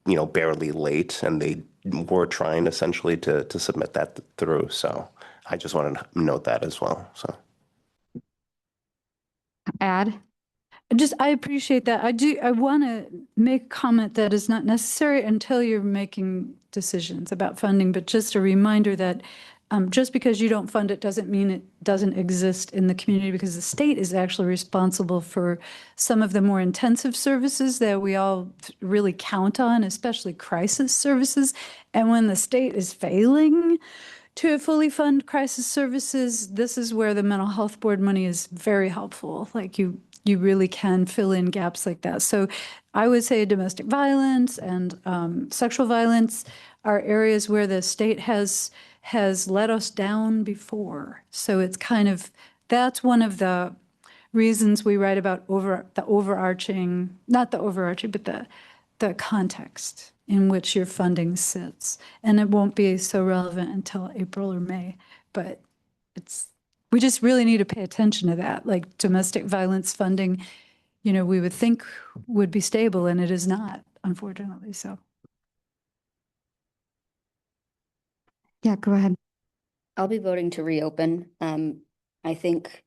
barely late, and they were trying essentially to submit that through. So I just wanted to note that as well. So. I appreciate that. I want to make a comment that is not necessary until you're making decisions about funding, but just a reminder that just because you don't fund it doesn't mean it doesn't exist in the community, because the state is actually responsible for some of the more intensive services that we all really count on, especially crisis services. And when the state is failing to fully fund crisis services, this is where the mental health board money is very helpful. Like you really can fill in gaps like that. So I would say domestic violence and sexual violence are areas where the state has let us down before. So it's that's one of the reasons we write about the context in which your funding sits. And it won't be so relevant until April or May, but we just really need to pay attention to that. Like domestic violence funding, we would think would be stable, and it is not, unfortunately. So. Yeah, go ahead. I'll be voting to reopen. I think,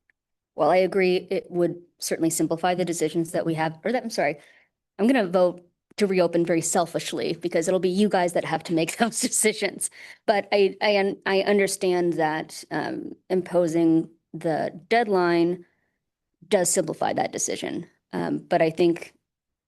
while I agree it would certainly simplify the decisions that we have, or that, I'm sorry, I'm going to vote to reopen very selfishly because it'll be you guys that have to make those decisions. But I understand that imposing the deadline does simplify that decision. But I think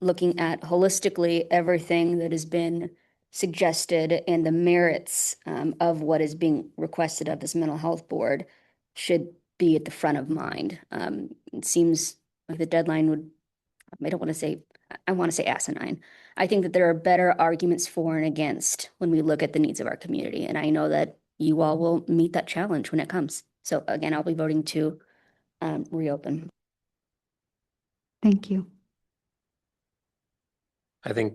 looking at holistically everything that has been suggested and the merits of what is being requested of this mental health board should be at the front of mind. It seems like the deadline would, I want to say asinine. I think that there are better arguments for and against when we look at the needs of our community. And I know that you all will meet that challenge when it comes. So again, I'll be voting to reopen. Thank you. I think,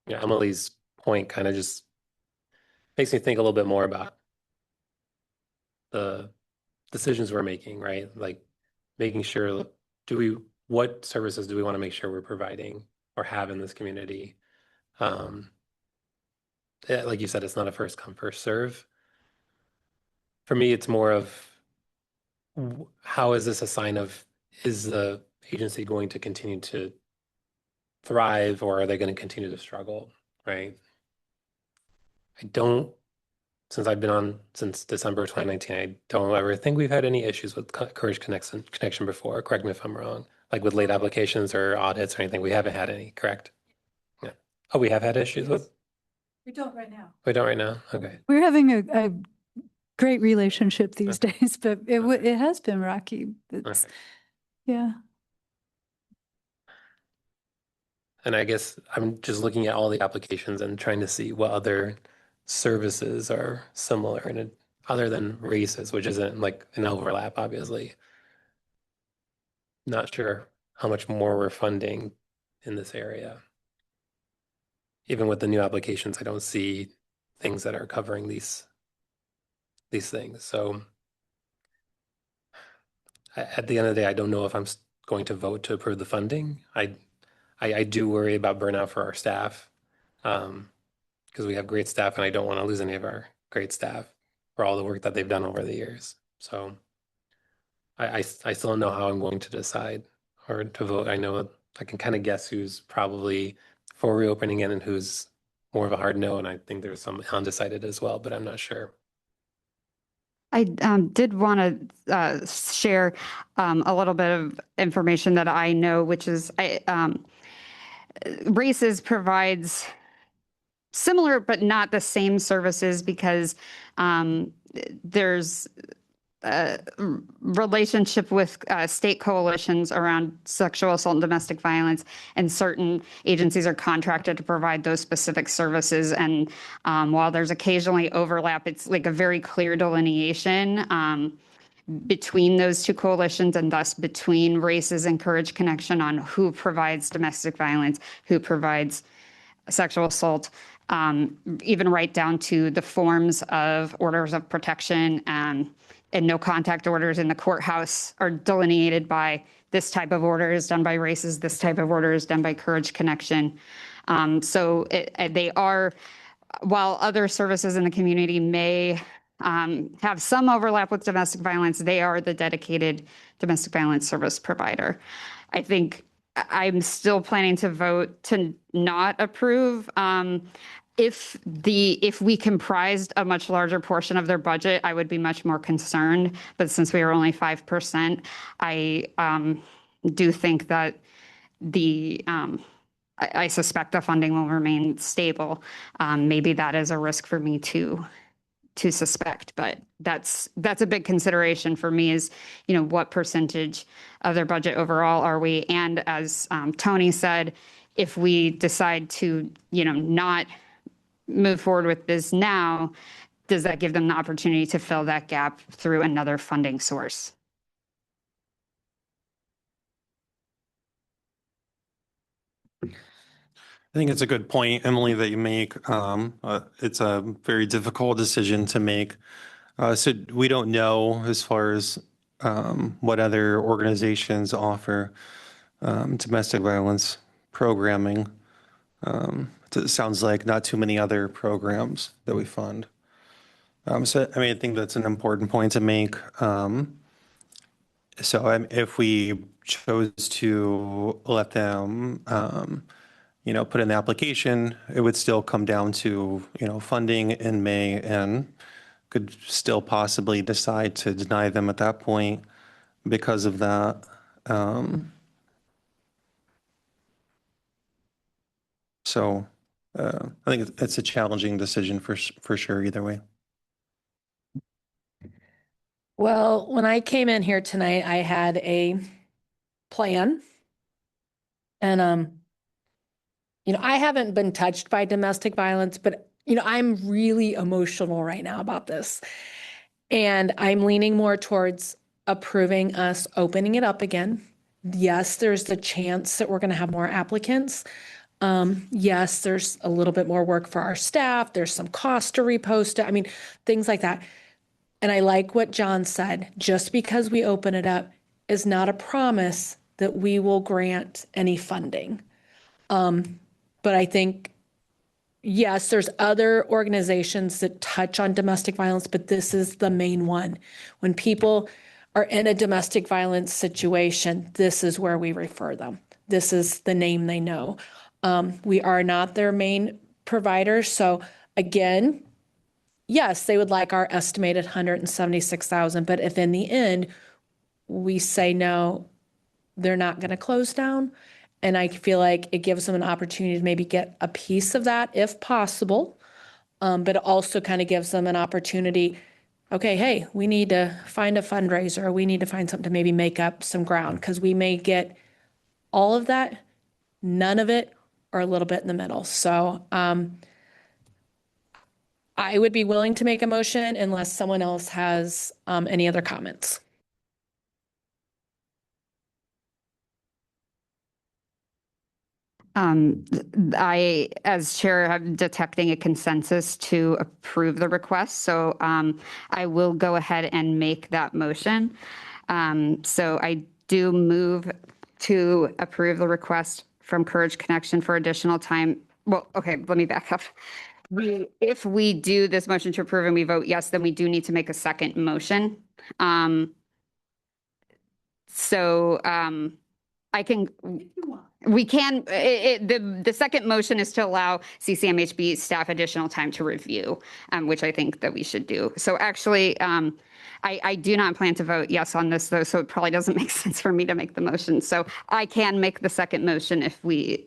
Emily's point kind of just makes me think a little bit more about the decisions we're making, right? Like making sure, what services do we want to make sure we're providing or have in this community? Like you said, it's not a first come, first serve. For me, it's more of how is this a sign of, is the agency going to continue to thrive or are they going to continue to struggle, right? Since I've been on since December of 2019, I don't ever think we've had any issues with Courage Connection before. Correct me if I'm wrong. Like with late applications or audits or anything, we haven't had any, correct? Yeah. Oh, we have had issues with? We don't right now. We don't right now? Okay. We're having a great relationship these days, but it has been rocky. It's, yeah. And I guess I'm just looking at all the applications and trying to see what other services are similar and other than races, which isn't like an overlap, obviously. Not sure how much more we're funding in this area. Even with the new applications, I don't see things that are covering these things. So at the end of the day, I don't know if I'm going to vote to approve the funding. I do worry about burnout for our staff because we have great staff and I don't want to lose any of our great staff for all the work that they've done over the years. So I still don't know how I'm going to decide or to vote. I know I can kind of guess who's probably for reopening it and who's more of a hard no. And I think there's some undecided as well, but I'm not sure. I did want to share a little bit of information that I know, which is Races provides similar but not the same services because there's a relationship with state coalitions around sexual assault and domestic violence, and certain agencies are contracted to provide those specific services. And while there's occasionally overlap, it's like a very clear delineation between those two coalitions and thus between Races and Courage Connection on who provides domestic violence, who provides sexual assault, even right down to the forms of orders of protection and no contact orders in the courthouse are delineated by this type of order is done by Races, this type of order is done by Courage Connection. So they are, while other services in the community may have some overlap with domestic violence, they are the dedicated domestic violence service provider. I think I'm still planning to vote to not approve. If we comprised a much larger portion of their budget, I would be much more concerned. But since we are only 5%, I do think that I suspect the funding will remain stable. Maybe that is a risk for me to suspect, but that's a big consideration for me is, what percentage of their budget overall are we? And as Tony said, if we decide to, not move forward with this now, does that give them the opportunity to fill that gap through another funding source? I think it's a good point, Emily, that you make. It's a very difficult decision to make. So we don't know as far as what other organizations offer domestic violence programming. It sounds like not too many other programs that we fund. So, I think that's an important point to make. So if we chose to let them, put in the application, it would still come down to, funding in May and could still possibly decide to deny them at that point because of that. So I think it's a challenging decision for sure either way. Well, when I came in here tonight, I had a plan. And, I haven't been touched by domestic violence, but, I'm really emotional right now about this. And I'm leaning more towards approving us opening it up again. Yes, there's the chance that we're going to have more applicants. Yes, there's a little bit more work for our staff. There's some cost to repost it. I mean, things like that. And I like what John said, just because we open it up is not a promise that we will grant any funding. But I think, yes, there's other organizations that touch on domestic violence, but this is the main one. When people are in a domestic violence situation, this is where we refer them. This is the name they know. We are not their main provider. So again, yes, they would like our estimated 176,000, but if in the end we say no, they're not going to close down. And I feel like it gives them an opportunity to maybe get a piece of that if possible. But it also kind of gives them an opportunity. Okay, hey, we need to find a fundraiser. Or we need to find something to maybe make up some ground because we may get all of that, none of it, or a little bit in the middle. So I would be willing to make a motion unless someone else has any other comments. I, as chair, am detecting a consensus to approve the request. So I will go ahead and make that motion. So I do move to approve the request from Courage Connection for additional time. Well, okay, let me back up. If we do this motion to approve and we vote yes, then we do need to make a second motion. I can, we can, the second motion is to allow CCMHB staff additional time to review, which I think that we should do. So actually, I do not plan to vote yes on this though, so it probably doesn't make sense for me to make the motion. So I can make the second motion if we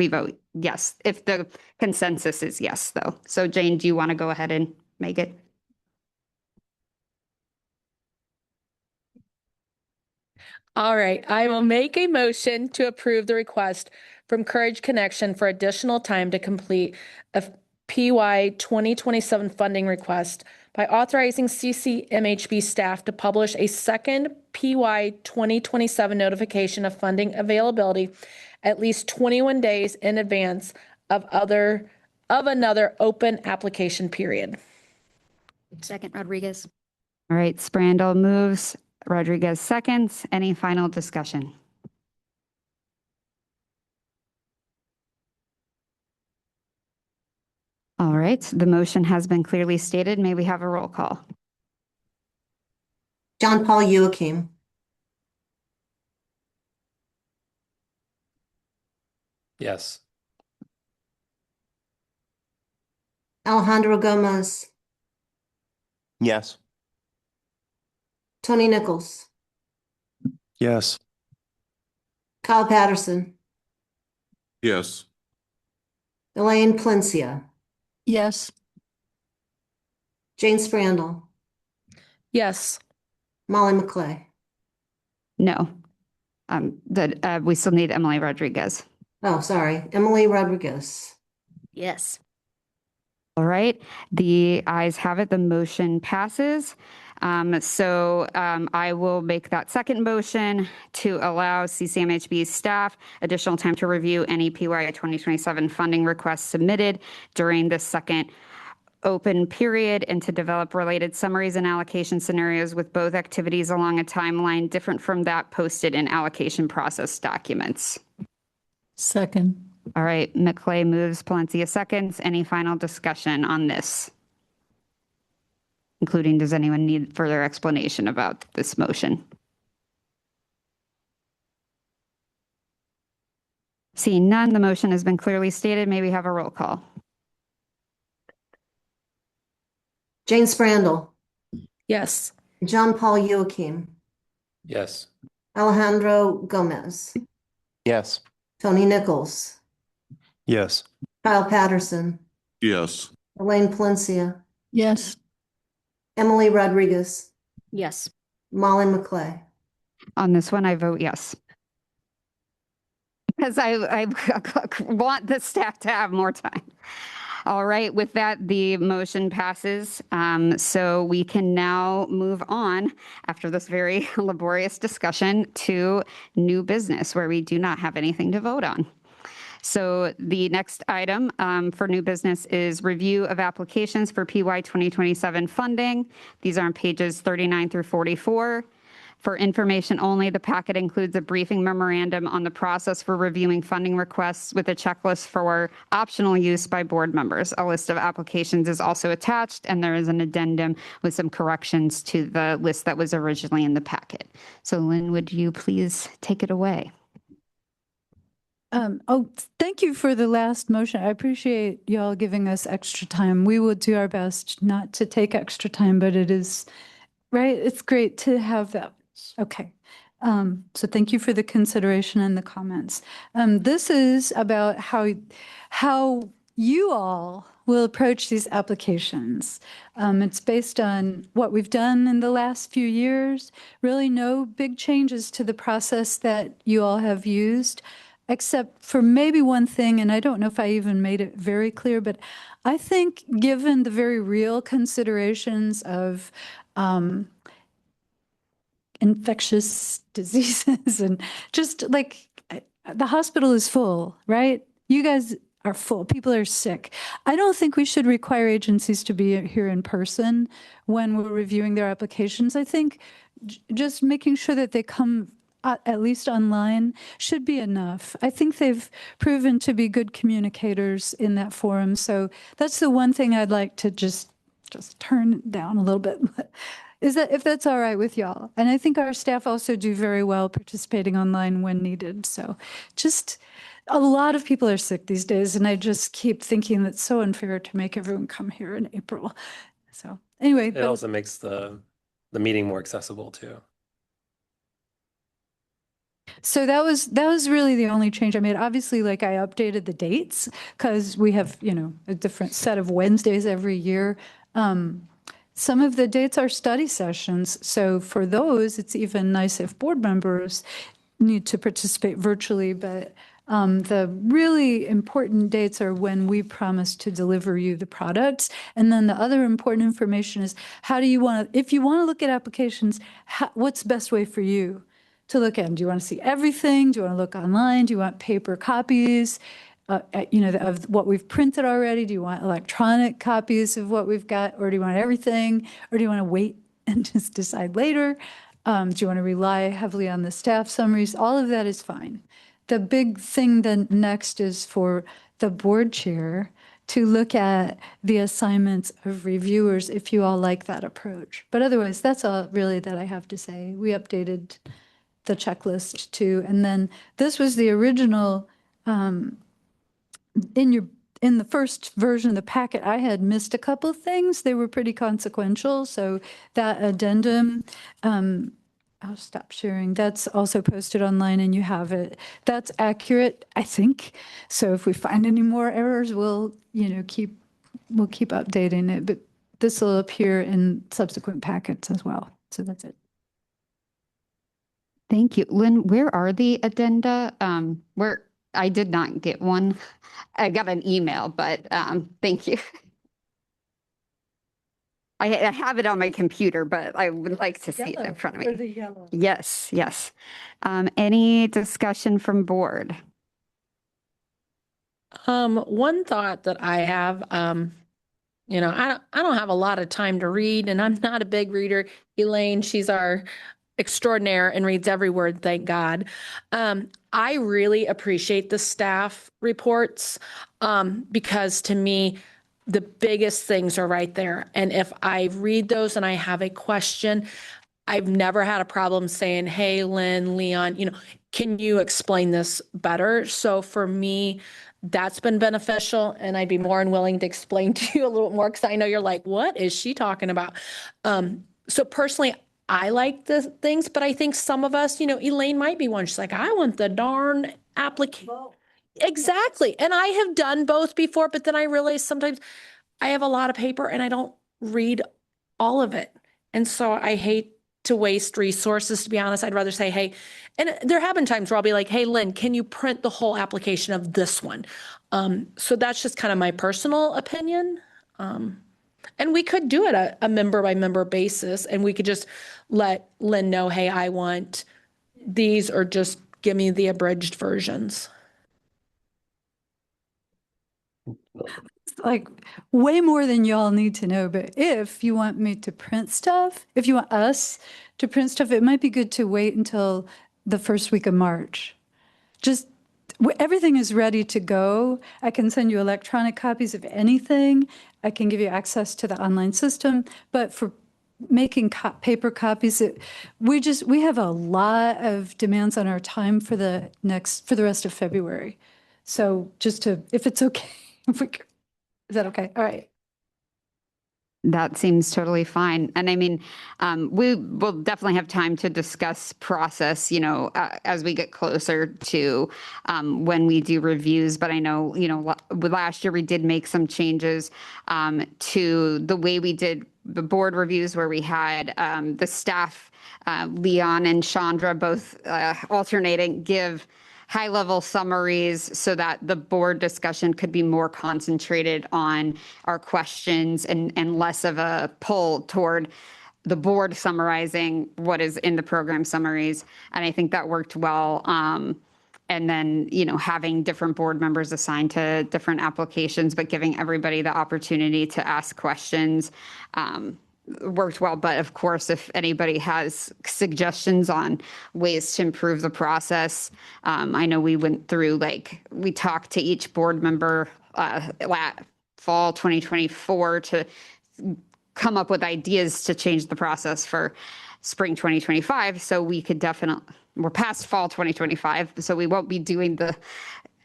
vote yes, if the consensus is yes though. So Jane, do you want to go ahead and make it? All right, I will make a motion to approve the request from Courage Connection for additional time to complete a PY 2027 funding request by authorizing CCMHB staff to publish a second PY 2027 notification of funding availability at least 21 days in advance of another open application period. Second, Rodriguez. All right, Sprandel moves, Rodriguez seconds. Any final discussion? All right, the motion has been clearly stated. May we have a roll call? John Paul Joachim, Yes. Alejandro Gomez, Yes. Tony Nichols, Yes. Kyle Patterson, Yes. Elaine Plencia, Yes. Jane Sprandel, Yes. Molly McClay. No. We still need Emily Rodriguez. Oh, sorry, Emily Rodriguez. Yes. All right, the ayes have it. The motion passes. I will make that second motion to allow CCMHB staff additional time to review any PY 2027 funding requests submitted during the second open period and to develop related summaries and allocation scenarios with both activities along a timeline different from that posted in allocation process documents. Second. All right, McClay moves, Palencia seconds. Any final discussion on this? including does anyone need further explanation about this motion? Seeing none, the motion has been clearly stated. May we have a roll call? Jane Sprandel, Yes. John Paul Joachim, Yes. Alejandro Gomez, Yes. Tony Nichols, Yes. Kyle Patterson, Yes. Elaine Palencia, Yes. Emily Rodriguez, Yes. Molly McClay. On this one, I vote yes. Because I want the staff to have more time. All right, with that, the motion passes. So we can now move on after this very laborious discussion to new business where we do not have anything to vote on. So the next item for new business is review of applications for PY 2027 funding. These are on pages 39 through 44. For information only, the packet includes a briefing memorandum on the process for reviewing funding requests with a checklist for optional use by board members. A list of applications is also attached, and there is an addendum with some corrections to the list that was originally in the packet. So Lynn, would you please take it away? Thank you for the last motion. I appreciate y'all giving us extra time. We will do our best not to take extra time, but it is, right? It's great to have that. Okay. So thank you for the consideration and the comments. This is about how you all will approach these applications. It's based on what we've done in the last few years. Really no big changes to the process that you all have used, except for maybe one thing, and I don't know if I even made it very clear, but I think given the very real considerations of infectious diseases and just like the hospital is full, right? You guys are full. People are sick. I don't think we should require agencies to be here in person when we're reviewing their applications. I think just making sure that they come at least online should be enough. I think they've proven to be good communicators in that forum. So that's the one thing I'd like to just turn down a little bit. Is that if that's all right with y'all? And I think our staff also do very well participating online when needed. So just a lot of people are sick these days, and I just keep thinking that's so unfair to make everyone come here in April. So anyway. It also makes the meeting more accessible too. So that was really the only change I made. Obviously, like I updated the dates because we have, a different set of Wednesdays every year. Some of the dates are study sessions. So for those, it's even nice if board members need to participate virtually. But the really important dates are when we promise to deliver you the products. And then the other important information is how do you want to, if you want to look at applications, what's the best way for you to look at them? Do you want to see everything? Do you want to look online? Do you want paper copies? Of what we've printed already? Do you want electronic copies of what we've got, or do you want everything, or do you want to wait and just decide later? Do you want to rely heavily on the staff summaries? All of that is fine. The big thing then next is for the board chair to look at the assignments of reviewers if you all like that approach. But otherwise, that's all really that I have to say. We updated the checklist too, and then this was the original. In the first version of the packet, I had missed a couple of things. They were pretty consequential. So that addendum, I'll stop sharing. That's also posted online and you have it. That's accurate, I think. So if we find any more errors, we'll keep updating it. But this will appear in subsequent packets as well. So that's it. Thank you. Lynn, where are the addenda? I did not get one. I got an email, but thank you. I have it on my computer, but I would like to see it in front of me. Or the yellow. Yes, yes. Any discussion from board? One thought that I have, I don't have a lot of time to read, and I'm not a big reader. Elaine, she's our extraordinaire and reads every word, thank God. I really appreciate the staff reports because to me, the biggest things are right there. And if I read those and I have a question, I've never had a problem saying, hey, Lynn, Leon, can you explain this better? So for me, that's been beneficial, and I'd be more than willing to explain to you a little more because I know you're like, what is she talking about? So personally, I like the things, but I think some of us, Elaine might be one. She's like, I want the darn application. Exactly. And I have done both before, but then I realize sometimes I have a lot of paper and I don't read all of it. And so I hate to waste resources, to be honest. I'd rather say, hey, and there have been times where I'll be like, hey, Lynn, can you print the whole application of this one? So that's just kind of my personal opinion. And we could do it a member by member basis, and we could just let Lynn know, hey, I want these, or just give me the abridged versions. Like way more than y'all need to know, but if you want me to print stuff, if you want us to print stuff, it might be good to wait until the first week of March. Just everything is ready to go. I can send you electronic copies of anything. I can give you access to the online system, but for making paper copies, we have a lot of demands on our time for the rest of February. So if it's okay, is that okay? All right. That seems totally fine. And I mean, we will definitely have time to discuss process, as we get closer to when we do reviews. But I know, last year we did make some changes to the way we did the board reviews, where we had the staff, Leon and Chandra, both alternating, give high-level summaries so that the board discussion could be more concentrated on our questions and less of a pull toward the board summarizing what is in the program summaries. And I think that worked well. And then, having different board members assigned to different applications, but giving everybody the opportunity to ask questions worked well. But of course, if anybody has suggestions on ways to improve the process, I know we went through, we talked to each board member fall 2024 to come up with ideas to change the process for spring 2025. So we could we're past fall 2025, so we won't be doing the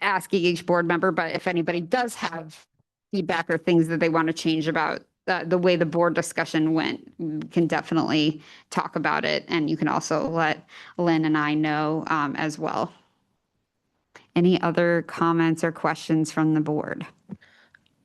asking each board member, but if anybody does have feedback or things that they want to change about the way the board discussion went, we can definitely talk about it. And you can also let Lynn and I know as well. Any other comments or questions from the board?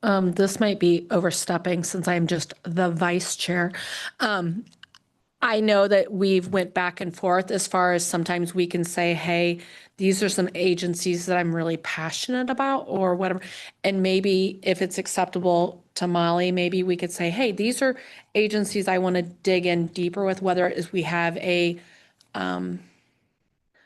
This might be overstepping since I'm just the vice chair. I know that we've went back and forth as far as sometimes we can say, hey, these are some agencies that I'm really passionate about or whatever. And maybe if it's acceptable to Molly, maybe we could say, hey, these are agencies I want to dig in deeper with, whether it is we have I don't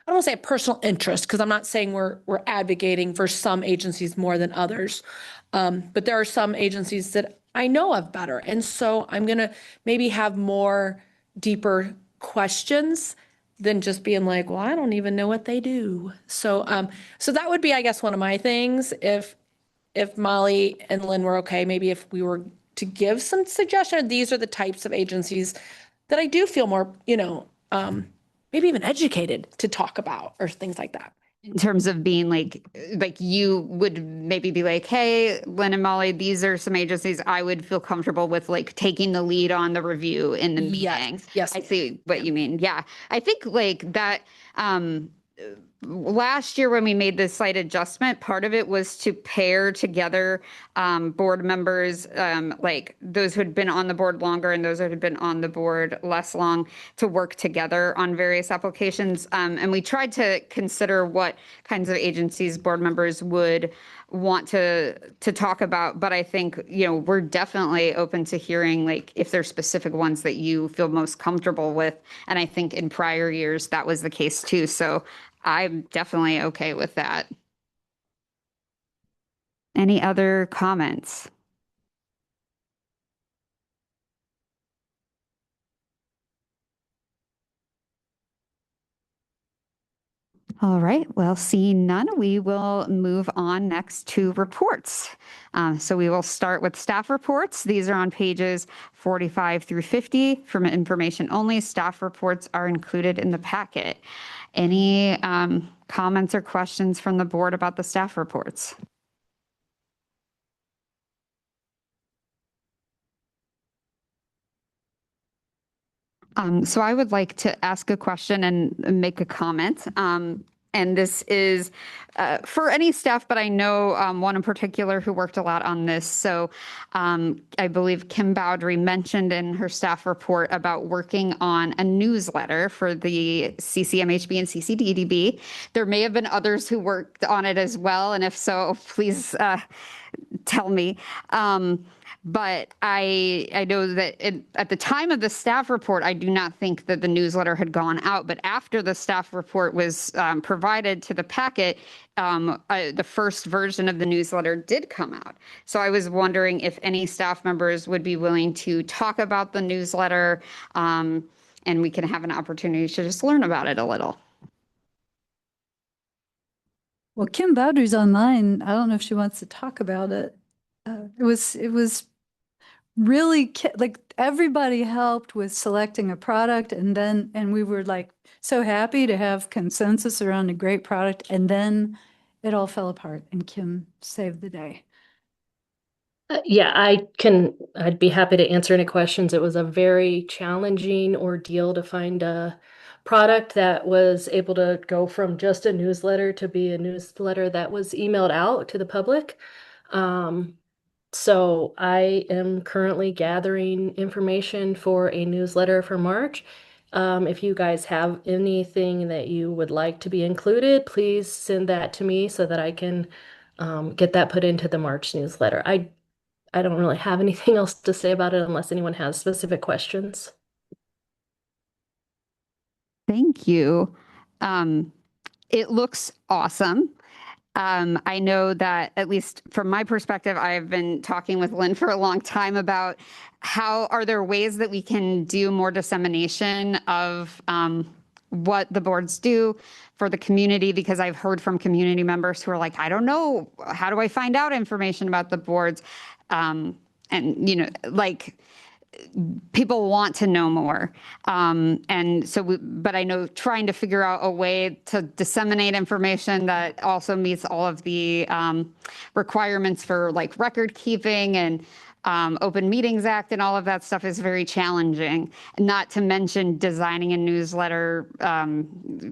want to say a personal interest, because I'm not saying we're advocating for some agencies more than others. But there are some agencies that I know of better. And so I'm going to maybe have more deeper questions than just being like, well, I don't even know what they do. So that would be, I guess, one of my things. If Molly and Lynn were okay, maybe if we were to give some suggestion, these are the types of agencies that I do feel more, maybe even educated to talk about or things like that. In terms of being like you would maybe be like, hey, Lynn and Molly, these are some agencies I would feel comfortable with, taking the lead on the review in the meeting. Yes. I see what you mean. Yeah. I think that last year when we made this slight adjustment, part of it was to pair together board members, those who had been on the board longer and those who had been on the board less long, to work together on various applications. And we tried to consider what kinds of agencies board members would want to talk about. But I think, we're definitely open to hearing if there's specific ones that you feel most comfortable with. And I think in prior years that was the case too. So I'm definitely okay with that. Any other comments? All right, well, seeing none, we will move on next to reports. So we will start with staff reports. These are on pages 45 through 50. From information only, staff reports are included in the packet. Any comments or questions from the board about the staff reports? So I would like to ask a question and make a comment. And this is for any staff, but I know one in particular who worked a lot on this. So I believe Kim Bowdry mentioned in her staff report about working on a newsletter for the CCMHB and CCDDB. There may have been others who worked on it as well. And if so, please tell me. But I know that at the time of the staff report, I do not think that the newsletter had gone out. But after the staff report was provided to the packet, the first version of the newsletter did come out. So I was wondering if any staff members would be willing to talk about the newsletter, and we can have an opportunity to just learn about it a little. Well, Kim Bowdry's online. I don't know if she wants to talk about it. It was really like everybody helped with selecting a product, and we were like so happy to have consensus around a great product, and then it all fell apart and Kim saved the day. Yeah, I'd be happy to answer any questions. It was a very challenging ordeal to find a product that was able to go from just a newsletter to be a newsletter that was emailed out to the public. So I am currently gathering information for a newsletter for March. If you guys have anything that you would like to be included, please send that to me so that I can get that put into the March newsletter. I don't really have anything else to say about it unless anyone has specific questions. Thank you. It looks awesome. I know that, at least from my perspective, I've been talking with Lynn for a long time about are there ways that we can do more dissemination of what the boards do for the community, because I've heard from community members who are like, I don't know, how do I find out information about the boards? And, like, people want to know more. And so, but I know trying to figure out a way to disseminate information that also meets all of the requirements for like record keeping and Open Meetings Act and all of that stuff is very challenging. Not to mention designing a newsletter,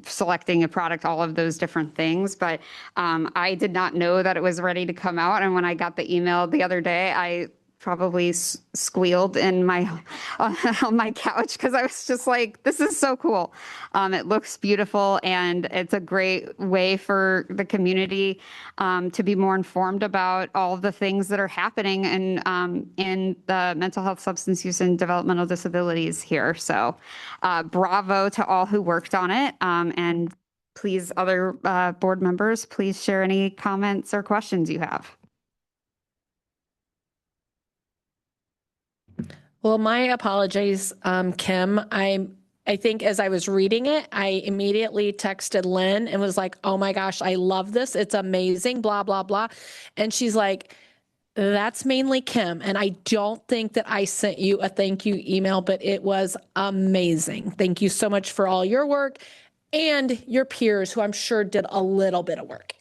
selecting a product, all of those different things. But I did not know that it was ready to come out. And when I got the email the other day, I probably squealed in on my couch because I was just like, this is so cool. It looks beautiful, and it's a great way for the community to be more informed about all of the things that are happening in the mental health, substance use, and developmental disabilities here. So bravo to all who worked on it. And please, other board members, please share any comments or questions you have. Well, my apologies, Kim. I think as I was reading it, I immediately texted Lynn and was like, oh my gosh, I love this. It's amazing, blah, blah, blah. And she's like, that's mainly Kim. And I don't think that I sent you a thank you email, but it was amazing. Thank you so much for all your work and your peers, who I'm sure did a little bit of work.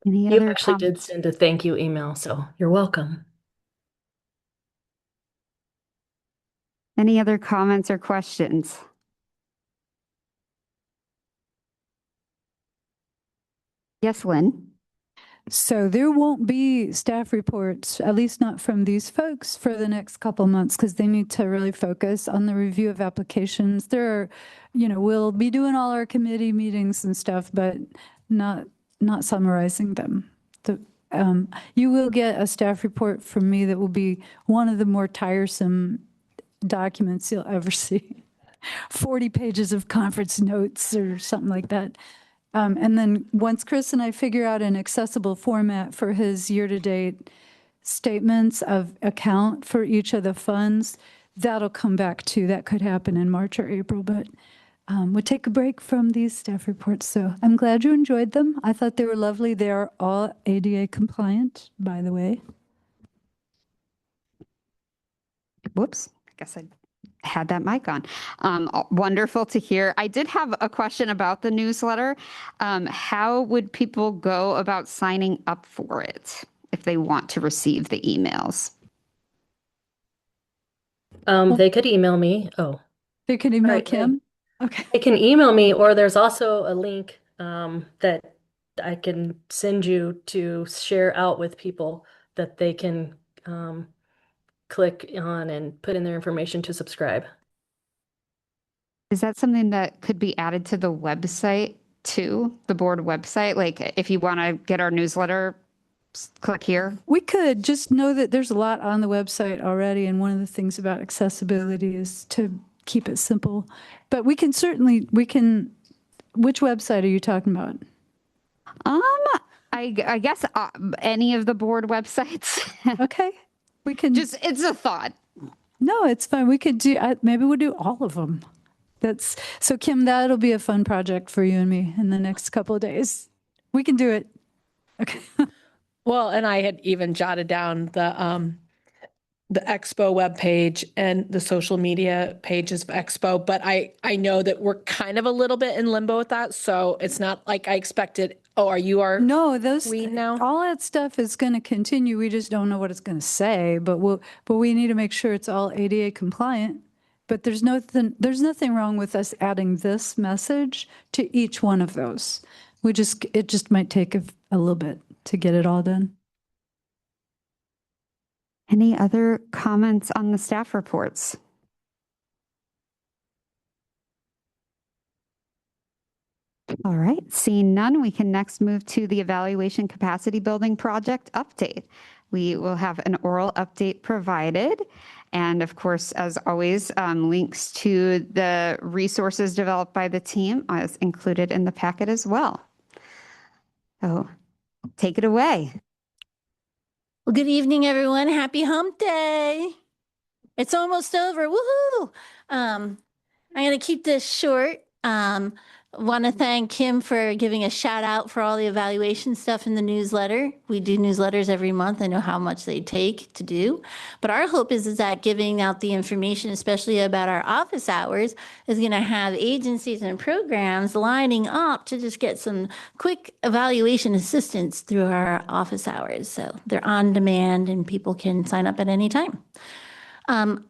You actually did send a thank you email, so you're welcome. Any other comments or questions? Yes, Lynn. So there won't be staff reports, at least not from these folks, for the next couple months, because they need to really focus on the review of applications. There are, we'll be doing all our committee meetings and stuff, but not summarizing them. You will get a staff report from me that will be one of the more tiresome documents you'll ever see. 40 pages of conference notes or something like that. And then once Chris and I figure out an accessible format for his year-to-date statements of account for each of the funds, that'll come back too. That could happen in March or April, but would take a break from these staff reports. So I'm glad you enjoyed them. I thought they were lovely. They are all ADA compliant, by the way. Whoops, I guess I had that mic on. Wonderful to hear. I did have a question about the newsletter. How would people go about signing up for it if they want to receive the emails? They could email me. Oh, They can email right. Kim. Okay. They can email me, or there's also a link that I can send you to share out with people that they can click on and put in their information to subscribe. Is that something that could be added to the website too, the board website? Like if you want to get our newsletter, click here. We could just know that there's a lot on the website already. And one of the things about accessibility is to keep it simple. But we can certainly, which website are you talking about? I guess any of the board websites. Okay. We can it's a thought. No, it's fine. We could do, maybe we'll do all of them. So Kim, that'll be a fun project for you and me in the next couple of days. We can do it. Okay. Well, and I had even jotted down the Expo webpage and the social media pages of Expo, but I know that we're kind of a little bit in limbo with that. So it's not like I expected. Oh, are you our No, queen now? all that stuff is going to continue. We just don't know what it's going to say, but we need to make sure it's all ADA compliant. But there's nothing wrong with us adding this message to each one of those. It just might take a little bit to get it all done. Any other comments on the staff reports? All right, seeing none, we can next move to the evaluation capacity building project update. We will have an oral update provided. And of course, as always, links to the resources developed by the team is included in the packet as well. So take it away. Well, good evening, everyone. Happy hump day. It's almost over. Woohoo! I'm going to keep this short. Want to thank Kim for giving a shout out for all the evaluation stuff in the newsletter. We do newsletters every month. I know how much they take to do, but our hope is that giving out the information, especially about our office hours, is going to have agencies and programs lining up to just get some quick evaluation assistance through our office hours. So they're on demand and people can sign up at any time.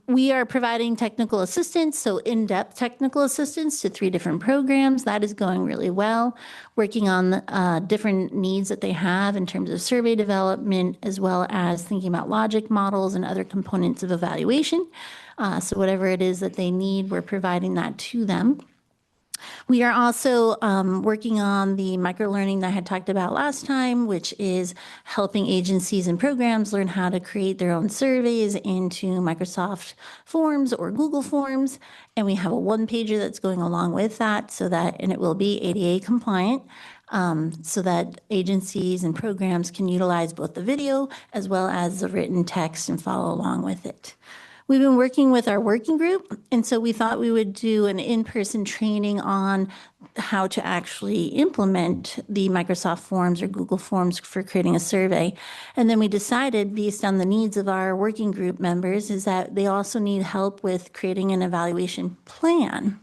We are providing technical assistance, so in-depth technical assistance to 3 different programs. That is going really well, working on different needs that they have in terms of survey development, as well as thinking about logic models and other components of evaluation. So whatever it is that they need, we're providing that to them. We are also working on the microlearning that I had talked about last time, which is helping agencies and programs learn how to create their own surveys into Microsoft Forms or Google Forms. And we have a one-pager that's going along with that and it will be ADA compliant. So that agencies and programs can utilize both the video as well as the written text and follow along with it. We've been working with our working group, and so we thought we would do an in-person training on how to actually implement the Microsoft Forms or Google Forms for creating a survey. And then we decided, based on the needs of our working group members, is that they also need help with creating an evaluation plan.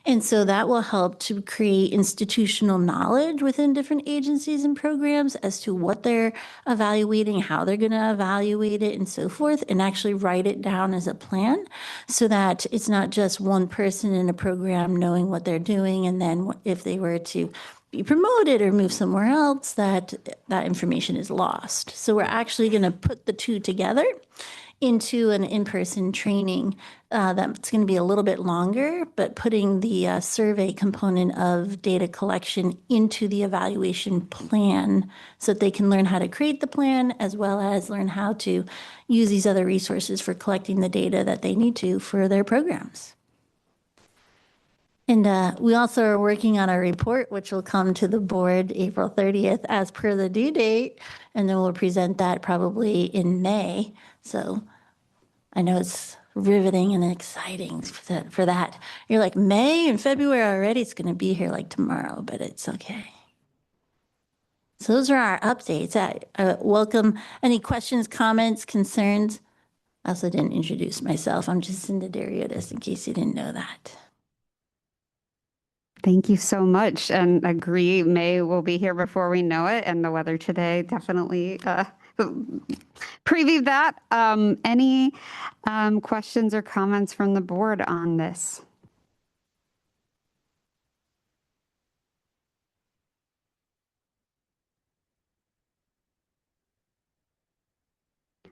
And so that will help to create institutional knowledge within different agencies and programs as to what they're evaluating, how they're going to evaluate it, and so forth, and actually write it down as a plan so that it's not just one person in a program knowing what they're doing. And then if they were to be promoted or move somewhere else, that information is lost. So we're actually going to put the two together into an in-person training that's going to be a little bit longer, but putting the survey component of data collection into the evaluation plan so that they can learn how to create the plan as well as learn how to use these other resources for collecting the data that they need to for their programs. And we also are working on a report, which will come to the board April 30th as per the due date, and then we'll present that probably in May. So I know it's riveting and exciting for that. You're like, May and February already. It's going to be here like tomorrow, but it's okay. So those are our updates. I welcome any questions, comments, concerns. I also didn't introduce myself. I'm Jacinda Dariotis, in case you didn't know that. Thank you so much, and agree, May will be here before we know it, and the weather today definitely previewed that. Any questions or comments from the board on this?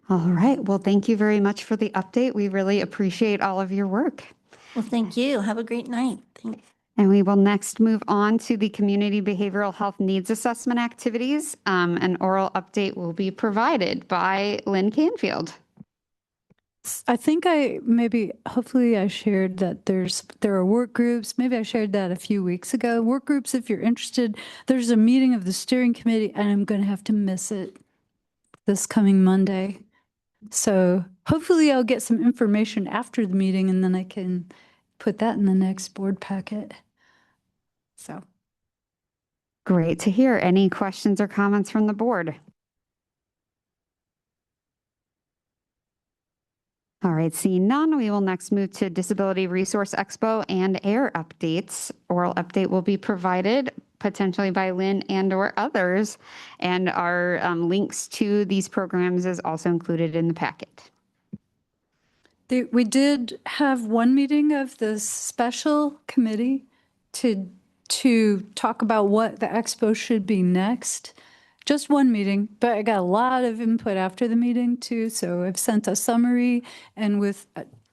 All right, well, thank you very much for the update. We really appreciate all of your work. Well, thank you. Have a great night. Thanks. And we will next move on to the Community Behavioral Health Needs Assessment activities. An oral update will be provided by Lynn Canfield. I think hopefully I shared that there are work groups. Maybe I shared that a few weeks ago. Work groups, if you're interested, there's a meeting of the steering committee, and I'm going to have to miss it this coming Monday. So hopefully I'll get some information after the meeting, and then I can put that in the next board packet. So. Great to hear. Any questions or comments from the board? All right, seeing none, we will next move to Disability Resource Expo and AIR updates. Oral update will be provided potentially by Lynn and or others, and our links to these programs is also included in the packet. We did have one meeting of the special committee to talk about what the expo should be next. Just one meeting, but I got a lot of input after the meeting too. So I've sent a summary, and with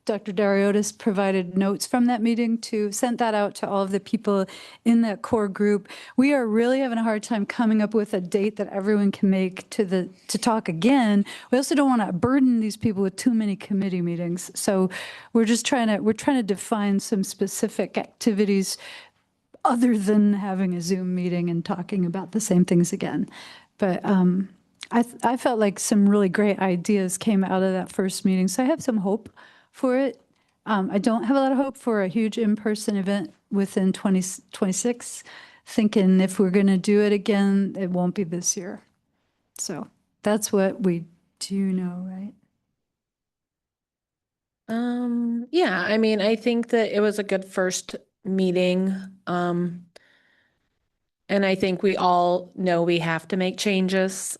Dr. Dariotis provided notes from that meeting sent that out to all of the people in that core group. We are really having a hard time coming up with a date that everyone can make to talk again. We also don't want to burden these people with too many committee meetings. So we're trying to define some specific activities other than having a Zoom meeting and talking about the same things again. But I felt like some really great ideas came out of that first meeting. So I have some hope for it. I don't have a lot of hope for a huge in-person event within 2026, thinking if we're going to do it again, it won't be this year. So that's what we do know, right? Yeah, I mean, I think that it was a good first meeting. And I think we all know we have to make changes,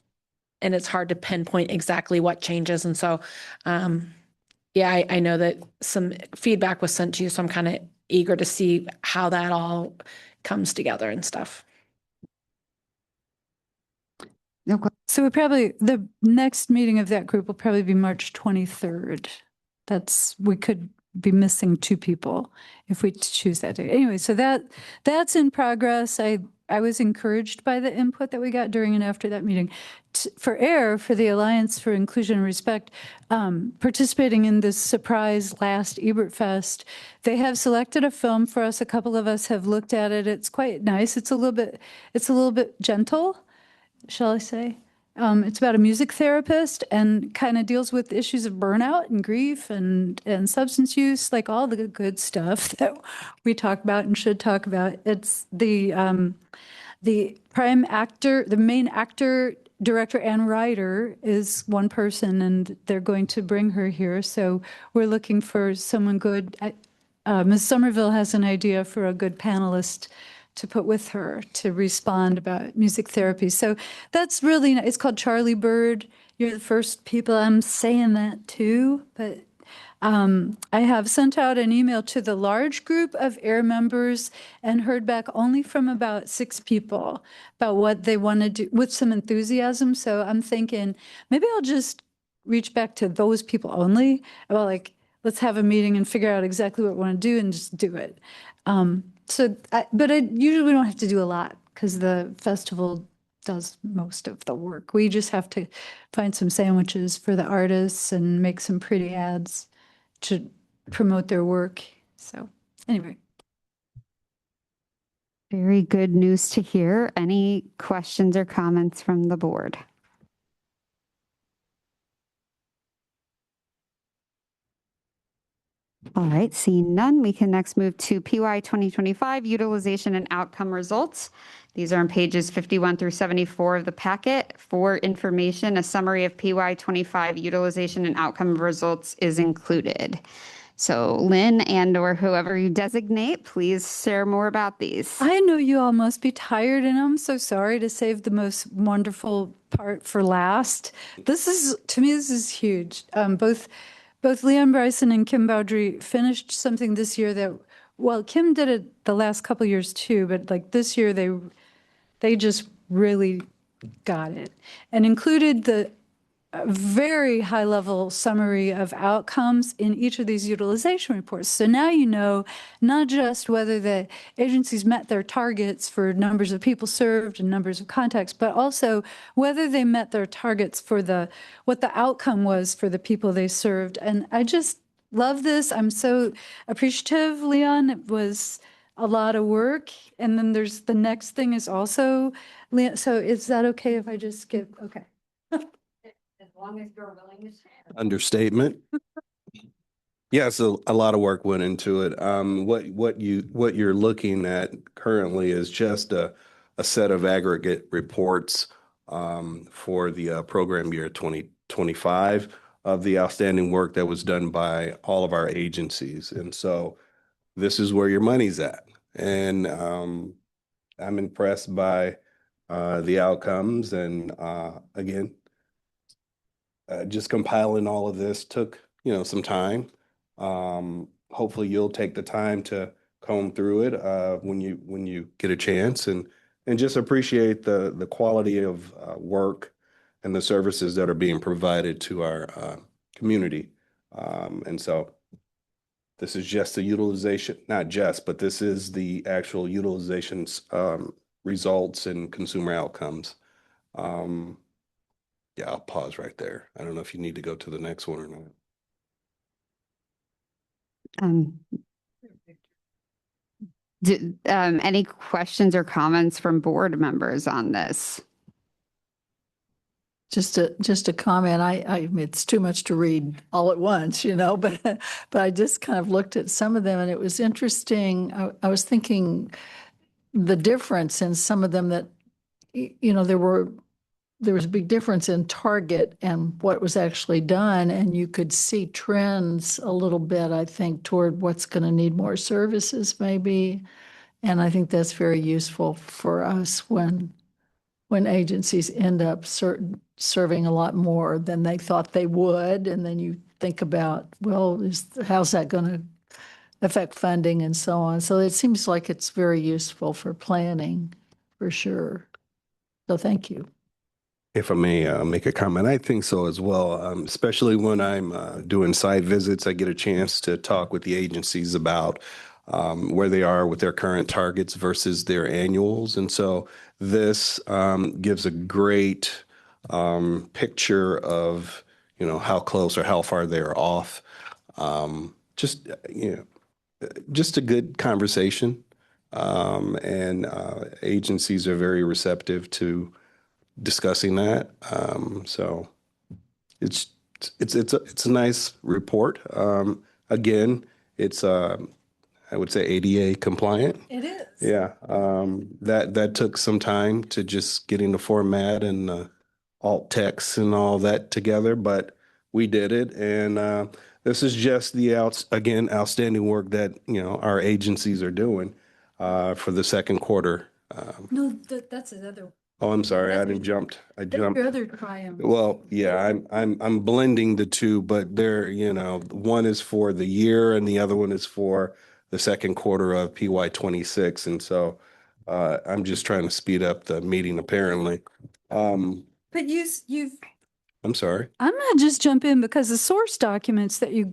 and it's hard to pinpoint exactly what changes. And so, yeah, I know that some feedback was sent to you, so I'm kind of eager to see how that all comes together and stuff. So the next meeting of that group will probably be March 23rd. We could be missing 2 people if we choose that day. Anyway, so that's in progress. I was encouraged by the input that we got during and after that meeting. For AIR, for the Alliance for Inclusion and Respect, participating in this surprise last Ebert Fest, they have selected a film for us. A couple of us have looked at it. It's quite nice. It's a little bit gentle, shall I say. It's about a music therapist and kind of deals with issues of burnout and grief and substance use, like all the good stuff that we talk about and should talk about. It's the prime actor, the main actor, director, and writer is one person, and they're going to bring her here. So we're looking for someone good. Ms. Somerville has an idea for a good panelist to put with her to respond about music therapy. So that's really nice. It's called Charlie Bird. You're the first people I'm saying that to, but I have sent out an email to the large group of AIR members and heard back only from about 6 people about what they want to do with some enthusiasm. So I'm thinking maybe I'll just reach back to those people only about like, let's have a meeting and figure out exactly what we want to do and just do it. But usually we don't have to do a lot because the festival does most of the work. We just have to find some sandwiches for the artists and make some pretty ads to promote their work. So anyway. Very good news to hear. Any questions or comments from the board? All right, seeing none, we can next move to PY 2025 utilization and outcome results. These are on pages 51 through 74 of the packet. For information, a summary of PY 25 utilization and outcome results is included. So Lynn and/or whoever you designate, please share more about these. I know you all must be tired, and I'm so sorry to save the most wonderful part for last. This is, to me, this is huge. Both Leon Bryson and Kim Bowdry finished something this year that, well, Kim did it the last couple of years too, but like this year they just really got it and included the very high level summary of outcomes in each of these utilization reports. So now you know not just whether the agencies met their targets for numbers of people served and numbers of contacts, but also whether they met their targets for what the outcome was for the people they served. And I just love this. I'm so appreciative, Leon. It was a lot of work. And then there's the next thing is also, Leon, so is that okay if I just skip? Okay. As long as you're willing to share. Understatement. Yeah, so a lot of work went into it. What you're looking at currently is just a set of aggregate reports for the program year 2025 of the outstanding work that was done by all of our agencies. And so this is where your money's at. And I'm impressed by the outcomes. And again, just compiling all of this took, some time. Hopefully you'll take the time to comb through it when you get a chance and just appreciate the quality of work and the services that are being provided to our community. And so this is just the utilization, not just, but this is the actual utilization results and consumer outcomes. Yeah, I'll pause right there. I don't know if you need to go to the next one or not. Any questions or comments from board members on this? Just a comment. It's too much to read all at once, but I just kind of looked at some of them and it was interesting. I was thinking the difference in some of them that, there was a big difference in target and what was actually done. And you could see trends a little bit, I think, toward what's going to need more services maybe. And I think that's very useful for us when agencies end up serving a lot more than they thought they would. And then you think about, well, how's that going to affect funding and so on. So it seems like it's very useful for planning for sure. So thank you. If I may make a comment, I think so as well, especially when I'm doing site visits, I get a chance to talk with the agencies about where they are with their current targets versus their annuals. And so this gives a great picture of, how close or how far they're off. Just a good conversation. And agencies are very receptive to discussing that. So it's a nice report. Again, it's I would say ADA compliant. It is. Yeah. That took some time to just getting the format and alt text and all that together, but we did it. And this is just the outstanding work that our agencies are doing for the second quarter. No, that's another. Oh, I'm sorry. I jumped. That's your other triumph. Well, yeah, I'm blending the two, but they're, one is for the year and the other one is for the second quarter of PY 26. And so I'm just trying to speed up the meeting apparently. But you've I'm sorry. I'm gonna just jump in because the source documents that you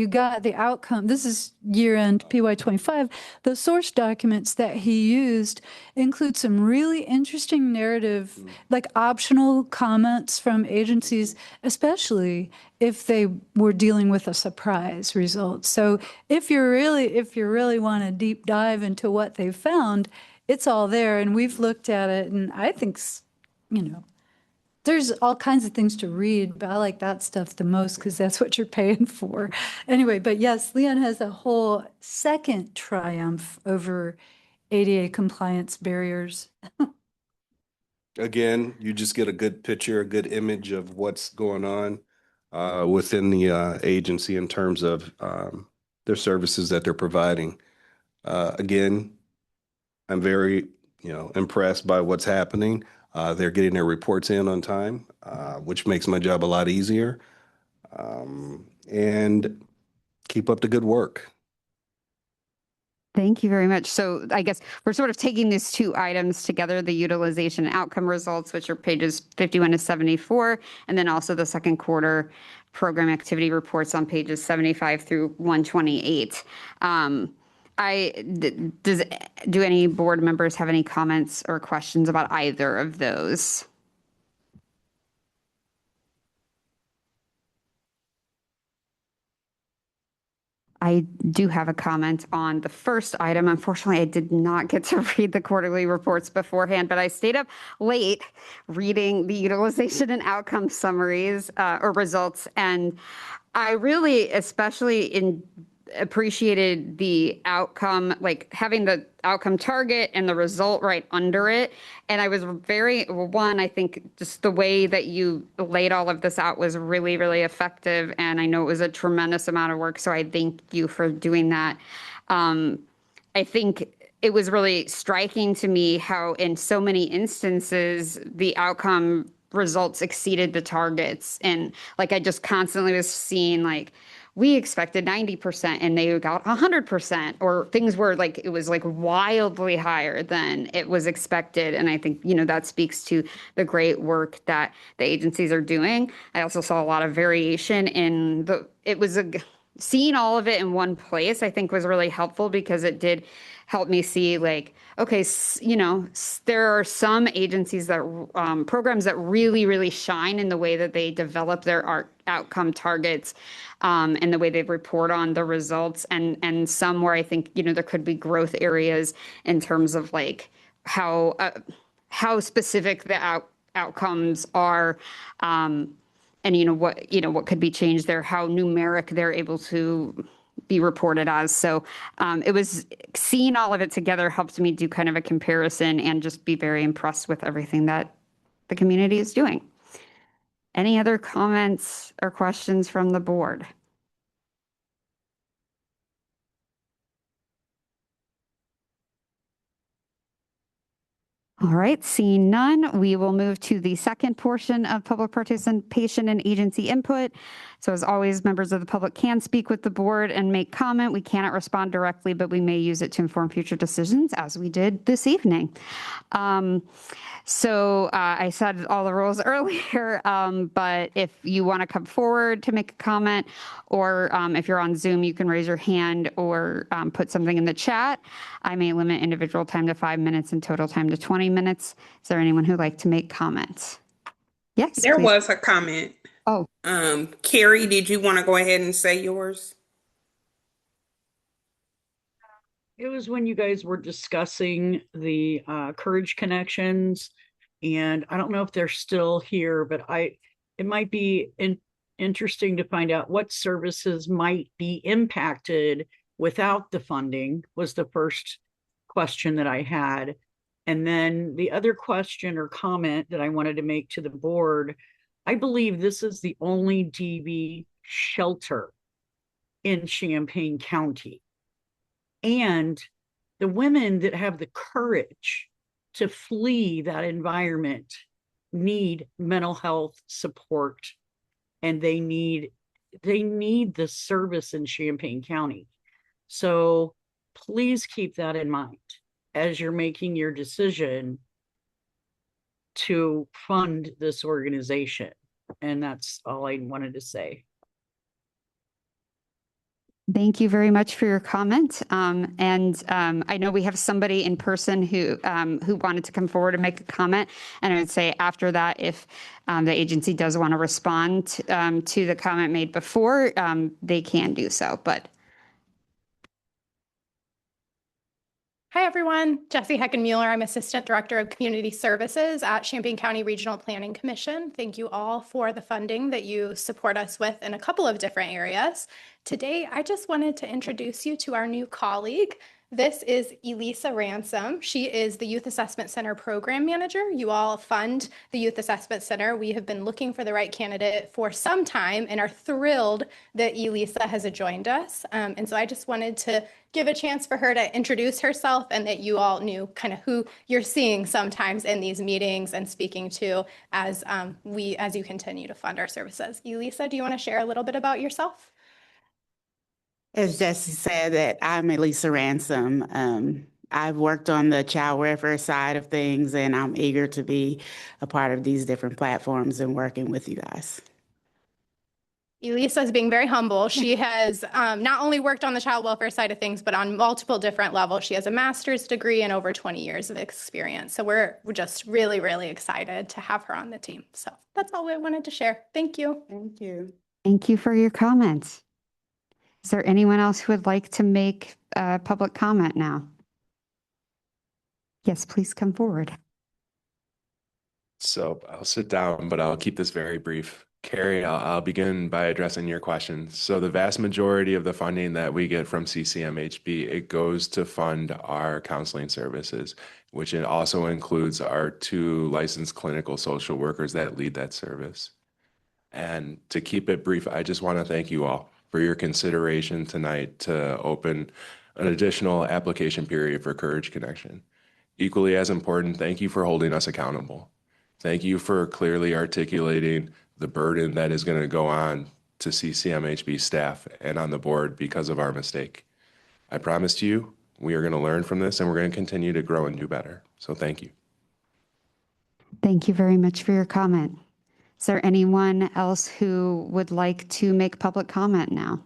got, the outcome, this is year-end PY 25, the source documents that he used include some really interesting narrative, like optional comments from agencies, especially if they were dealing with a surprise result. So if you really want to deep dive into what they found, it's all there and we've looked at it and I think, there's all kinds of things to read, but I like that stuff the most because that's what you're paying for. Anyway, but yes, Leon has a whole second triumph over ADA compliance barriers. Again, you just get a good picture, a good image of what's going on within the agency in terms of their services that they're providing. Again, I'm very, impressed by what's happening. They're getting their reports in on time, which makes my job a lot easier. And keep up the good work. Thank you very much. So I guess we're sort of taking these two items together, the utilization and outcome results, which are pages 51 to 74, and then also the second quarter program activity reports on pages 75 through 128. Do any board members have any comments or questions about either of those? I do have a comment on the first item. Unfortunately, I did not get to read the quarterly reports beforehand, but I stayed up late reading the utilization and outcome summaries or results. And I really especially appreciated the outcome, like having the outcome target and the result right under it. And I was I think just the way that you laid all of this out was really, really effective. And I know it was a tremendous amount of work. So I thank you for doing that. I think it was really striking to me how in so many instances, the outcome results exceeded the targets. And like, I just constantly was seeing like, we expected 90% and they got 100%, or things were like, it was like wildly higher than it was expected. And I think, that speaks to the great work that the agencies are doing. I also saw a lot of variation in seeing all of it in one place, I think was really helpful because it did help me see like, okay, there are some agencies that programs that really, really shine in the way that they develop their outcome targets and the way they report on the results, and some where I think, there could be growth areas in terms of like how specific the outcomes are. And what could be changed there, how numeric they're able to be reported as. So it was seeing all of it together helped me do kind of a comparison and just be very impressed with everything that the community is doing. Any other comments or questions from the board? All right, seeing none, we will move to the second portion of public participation and agency input. So as always, members of the public can speak with the board and make comment. We cannot respond directly, but we may use it to inform future decisions as we did this evening. So I said all the rules earlier, but if you want to come forward to make a comment, or if you're on Zoom, you can raise your hand or put something in the chat. I may limit individual time to 5 minutes and total time to 20 minutes. Is there anyone who'd like to make comments? Yes, there please. was a comment. Oh, Carrie, did you want to go ahead and say yours? It was when you guys were discussing the Courage Connections, and I don't know if they're still here, but it might be interesting to find out what services might be impacted without the funding, was the first question that I had. And then the other question or comment that I wanted to make to the board, I believe this is the only DV shelter in Champaign County. And the women that have the courage to flee that environment need mental health support, and they need the service in Champaign County. So please keep that in mind as you're making your decision to fund this organization. And that's all I wanted to say. thank you very much for your comment. I know we have somebody in person who wanted to come forward and make a comment. And I would say after that, if the agency does want to respond to the comment made before, they can do so. But Hi, everyone. Jessie Heckenmueller. I'm Assistant Director of Community Services at Champaign County Regional Planning Commission. Thank you all for the funding that you support us with in a couple of different areas. Today, I just wanted to introduce you to our new colleague. This is Elisa Ransom. She is the Youth Assessment Center Program Manager. You all fund the Youth Assessment Center. We have been looking for the right candidate for some time and are thrilled that Elisa has joined us. And so I just wanted to give a chance for her to introduce herself and that you all knew kind of who you're seeing sometimes in these meetings and speaking to as you continue to fund our services. Elisa, do you want to share a little bit about yourself? As Jesse said, that I'm Elisa Ransom. I've worked on the child welfare side of things, and I'm eager to be a part of these different platforms and working with you guys. Elisa is being very humble. She has not only worked on the child welfare side of things, but on multiple different levels. She has a master's degree and over 20 years of experience. So we're just really, really excited to have her on the team. So that's all I wanted to share. Thank you. Thank you. Thank you for your comments. Is there anyone else who would like to make a public comment now? Yes, please come forward. So I'll sit down, but I'll keep this very brief. Carrie, I'll begin by addressing your question. So the vast majority of the funding that we get from CCMHB, it goes to fund our counseling services, which it also includes our 2 licensed clinical social workers that lead that service. And to keep it brief, I just want to thank you all for your consideration tonight to open an additional application period for Courage Connection. Equally as important, thank you for holding us accountable. Thank you for clearly articulating the burden that is going to go on to CCMHB staff and on the board because of our mistake. I promised you we are going to learn from this and we're going to continue to grow and do better. So thank you. Thank you very much for your comment. Is there anyone else who would like to make public comment now?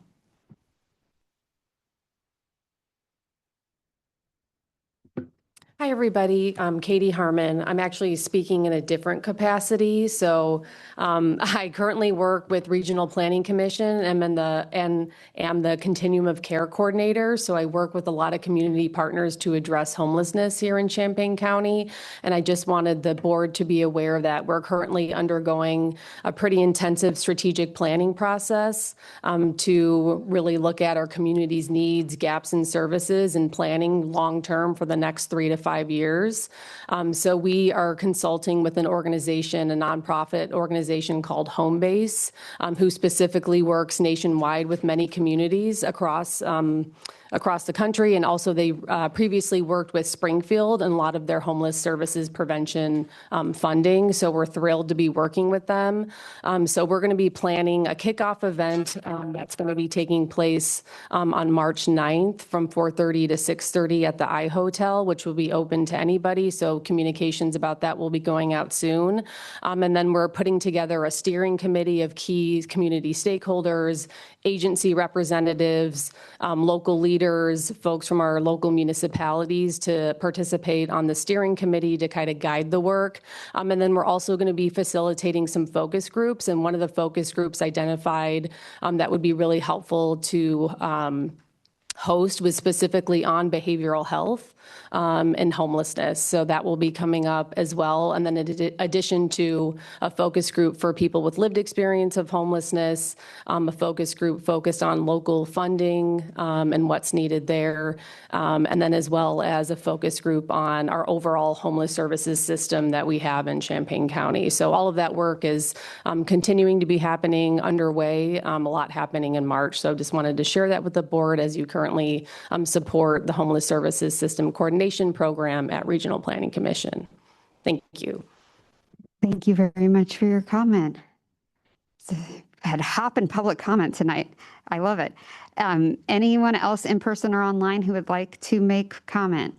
Hi, everybody. I'm Katie Harmon. I'm actually speaking in a different capacity. So I currently work with Regional Planning Commission and am the Continuum of Care Coordinator. So I work with a lot of community partners to address homelessness here in Champaign County. And I just wanted the board to be aware that we're currently undergoing a pretty intensive strategic planning process to really look at our community's needs, gaps in services, and planning long-term for the next 3 to 5 years. So we are consulting with an organization, a nonprofit organization called Homebase, who specifically works nationwide with many communities across the country. And also they previously worked with Springfield and a lot of their homeless services prevention funding. So we're thrilled to be working with them. So we're going to be planning a kickoff event that's going to be taking place on March 9th from 4:30 to 6:30 at the I Hotel, which will be open to anybody. So communications about that will be going out soon. And then we're putting together a steering committee of key community stakeholders, agency representatives, local leaders, folks from our local municipalities to participate on the steering committee to kind of guide the work. And then we're also going to be facilitating some focus groups. And one of the focus groups identified that would be really helpful to host was specifically on behavioral health and homelessness. So that will be coming up as well. And then in addition to a focus group for people with lived experience of homelessness, a focus group focused on local funding and what's needed there. And then as well as a focus group on our overall homeless services system that we have in Champaign County. So all of that work is continuing to be happening underway, a lot happening in March. So just wanted to share that with the board as you currently support the Homeless Services System Coordination Program at Regional Planning Commission. Thank you. Thank you very much for your comment. I had hop in public comment tonight. I love it. Anyone else in person or online who would like to make comment?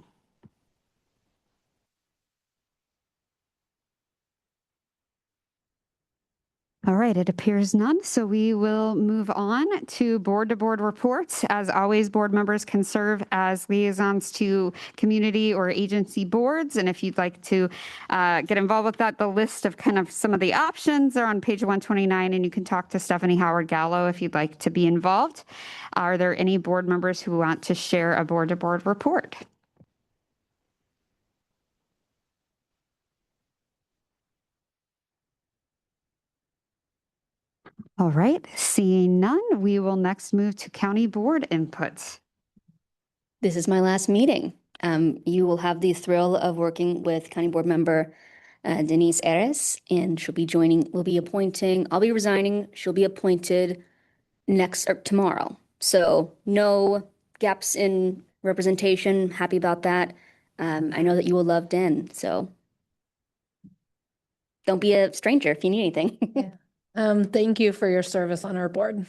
All right, it appears none. So we will move on to board-to-board reports. As always, board members can serve as liaisons to community or agency boards. And if you'd like to get involved with that, the list of kind of some of the options are on page 129, and you can talk to Stephanie Howard-Gallo if you'd like to be involved. Are there any board members who want to share a board-to-board report? All right, seeing none, we will next move to county board input. This is my last meeting. You will have the thrill of working with County Board Member Denise Eres, and I'll be resigning. She'll be appointed tomorrow. So no gaps in representation. Happy about that. I know that you will love Den, so don't be a stranger if you need anything. Thank you for your service on our board.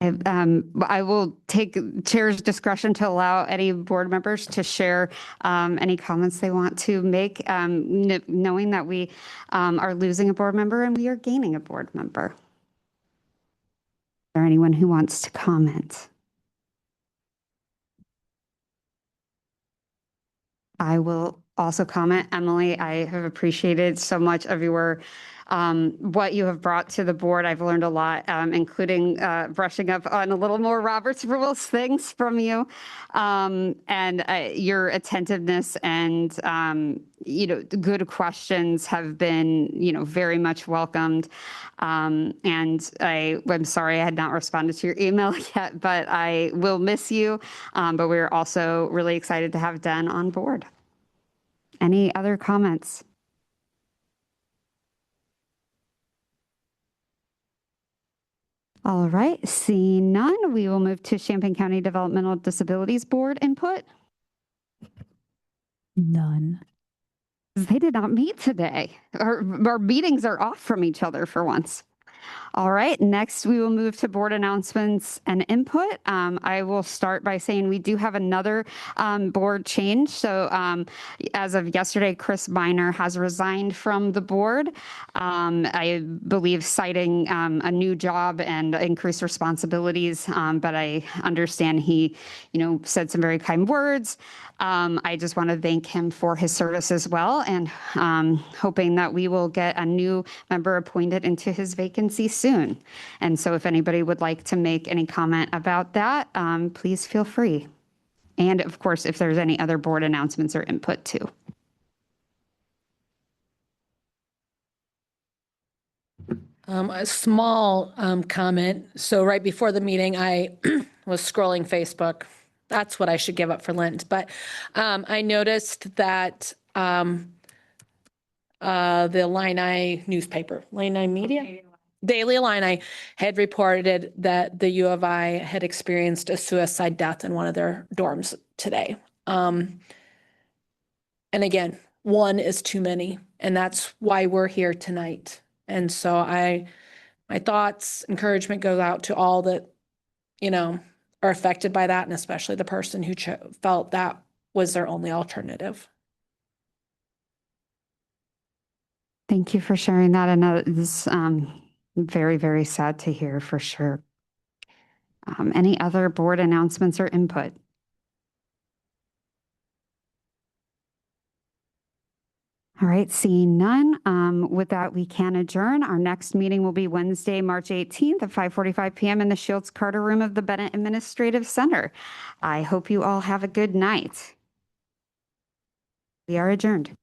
I will take chair's discretion to allow any board members to share any comments they want to make, knowing that we are losing a board member and we are gaining a board member. Is there anyone who wants to comment? I will also comment, Emily, I have appreciated so much of what you have brought to the board. I've learned a lot, including brushing up on a little more Robert's Rules things from you, and your attentiveness and good questions have been very much welcomed. And I'm sorry I had not responded to your email yet, but I will miss you. But we're also really excited to have Den on board. Any other comments? All right, seeing none, we will move to Champaign County Developmental Disabilities Board input. None. They did not meet today. Our meetings are off from each other for once. All right, next we will move to board announcements and input. I will start by saying we do have another board change. So as of yesterday, Chris Miner has resigned from the board. I believe citing a new job and increased responsibilities, but I understand he, said some very kind words. I just want to thank him for his service as well, and hoping that we will get a new member appointed into his vacancy soon. And so if anybody would like to make any comment about that, please feel free. And of course, if there's any other board announcements or input too. A small comment. So right before the meeting, I was scrolling Facebook. That's what I should give up for Lent. But I noticed that the Illini newspaper, Illini Media, Daily Illini, had reported that the U of I had experienced a suicide death in one of their dorms today. And again, one is too many, and that's why we're here tonight. And so my thoughts, encouragement goes out to all that, are affected by that, and especially the person who felt that was their only alternative. Thank you for sharing that. And that is very, very sad to hear for sure. Any other board announcements or input? All right, seeing none. With that, we can adjourn. Our next meeting will be Wednesday, March 18th at 5:45 p.m. in the Shields Carter Room of the Bennett Administrative Center. I hope you all have a good night. We are adjourned.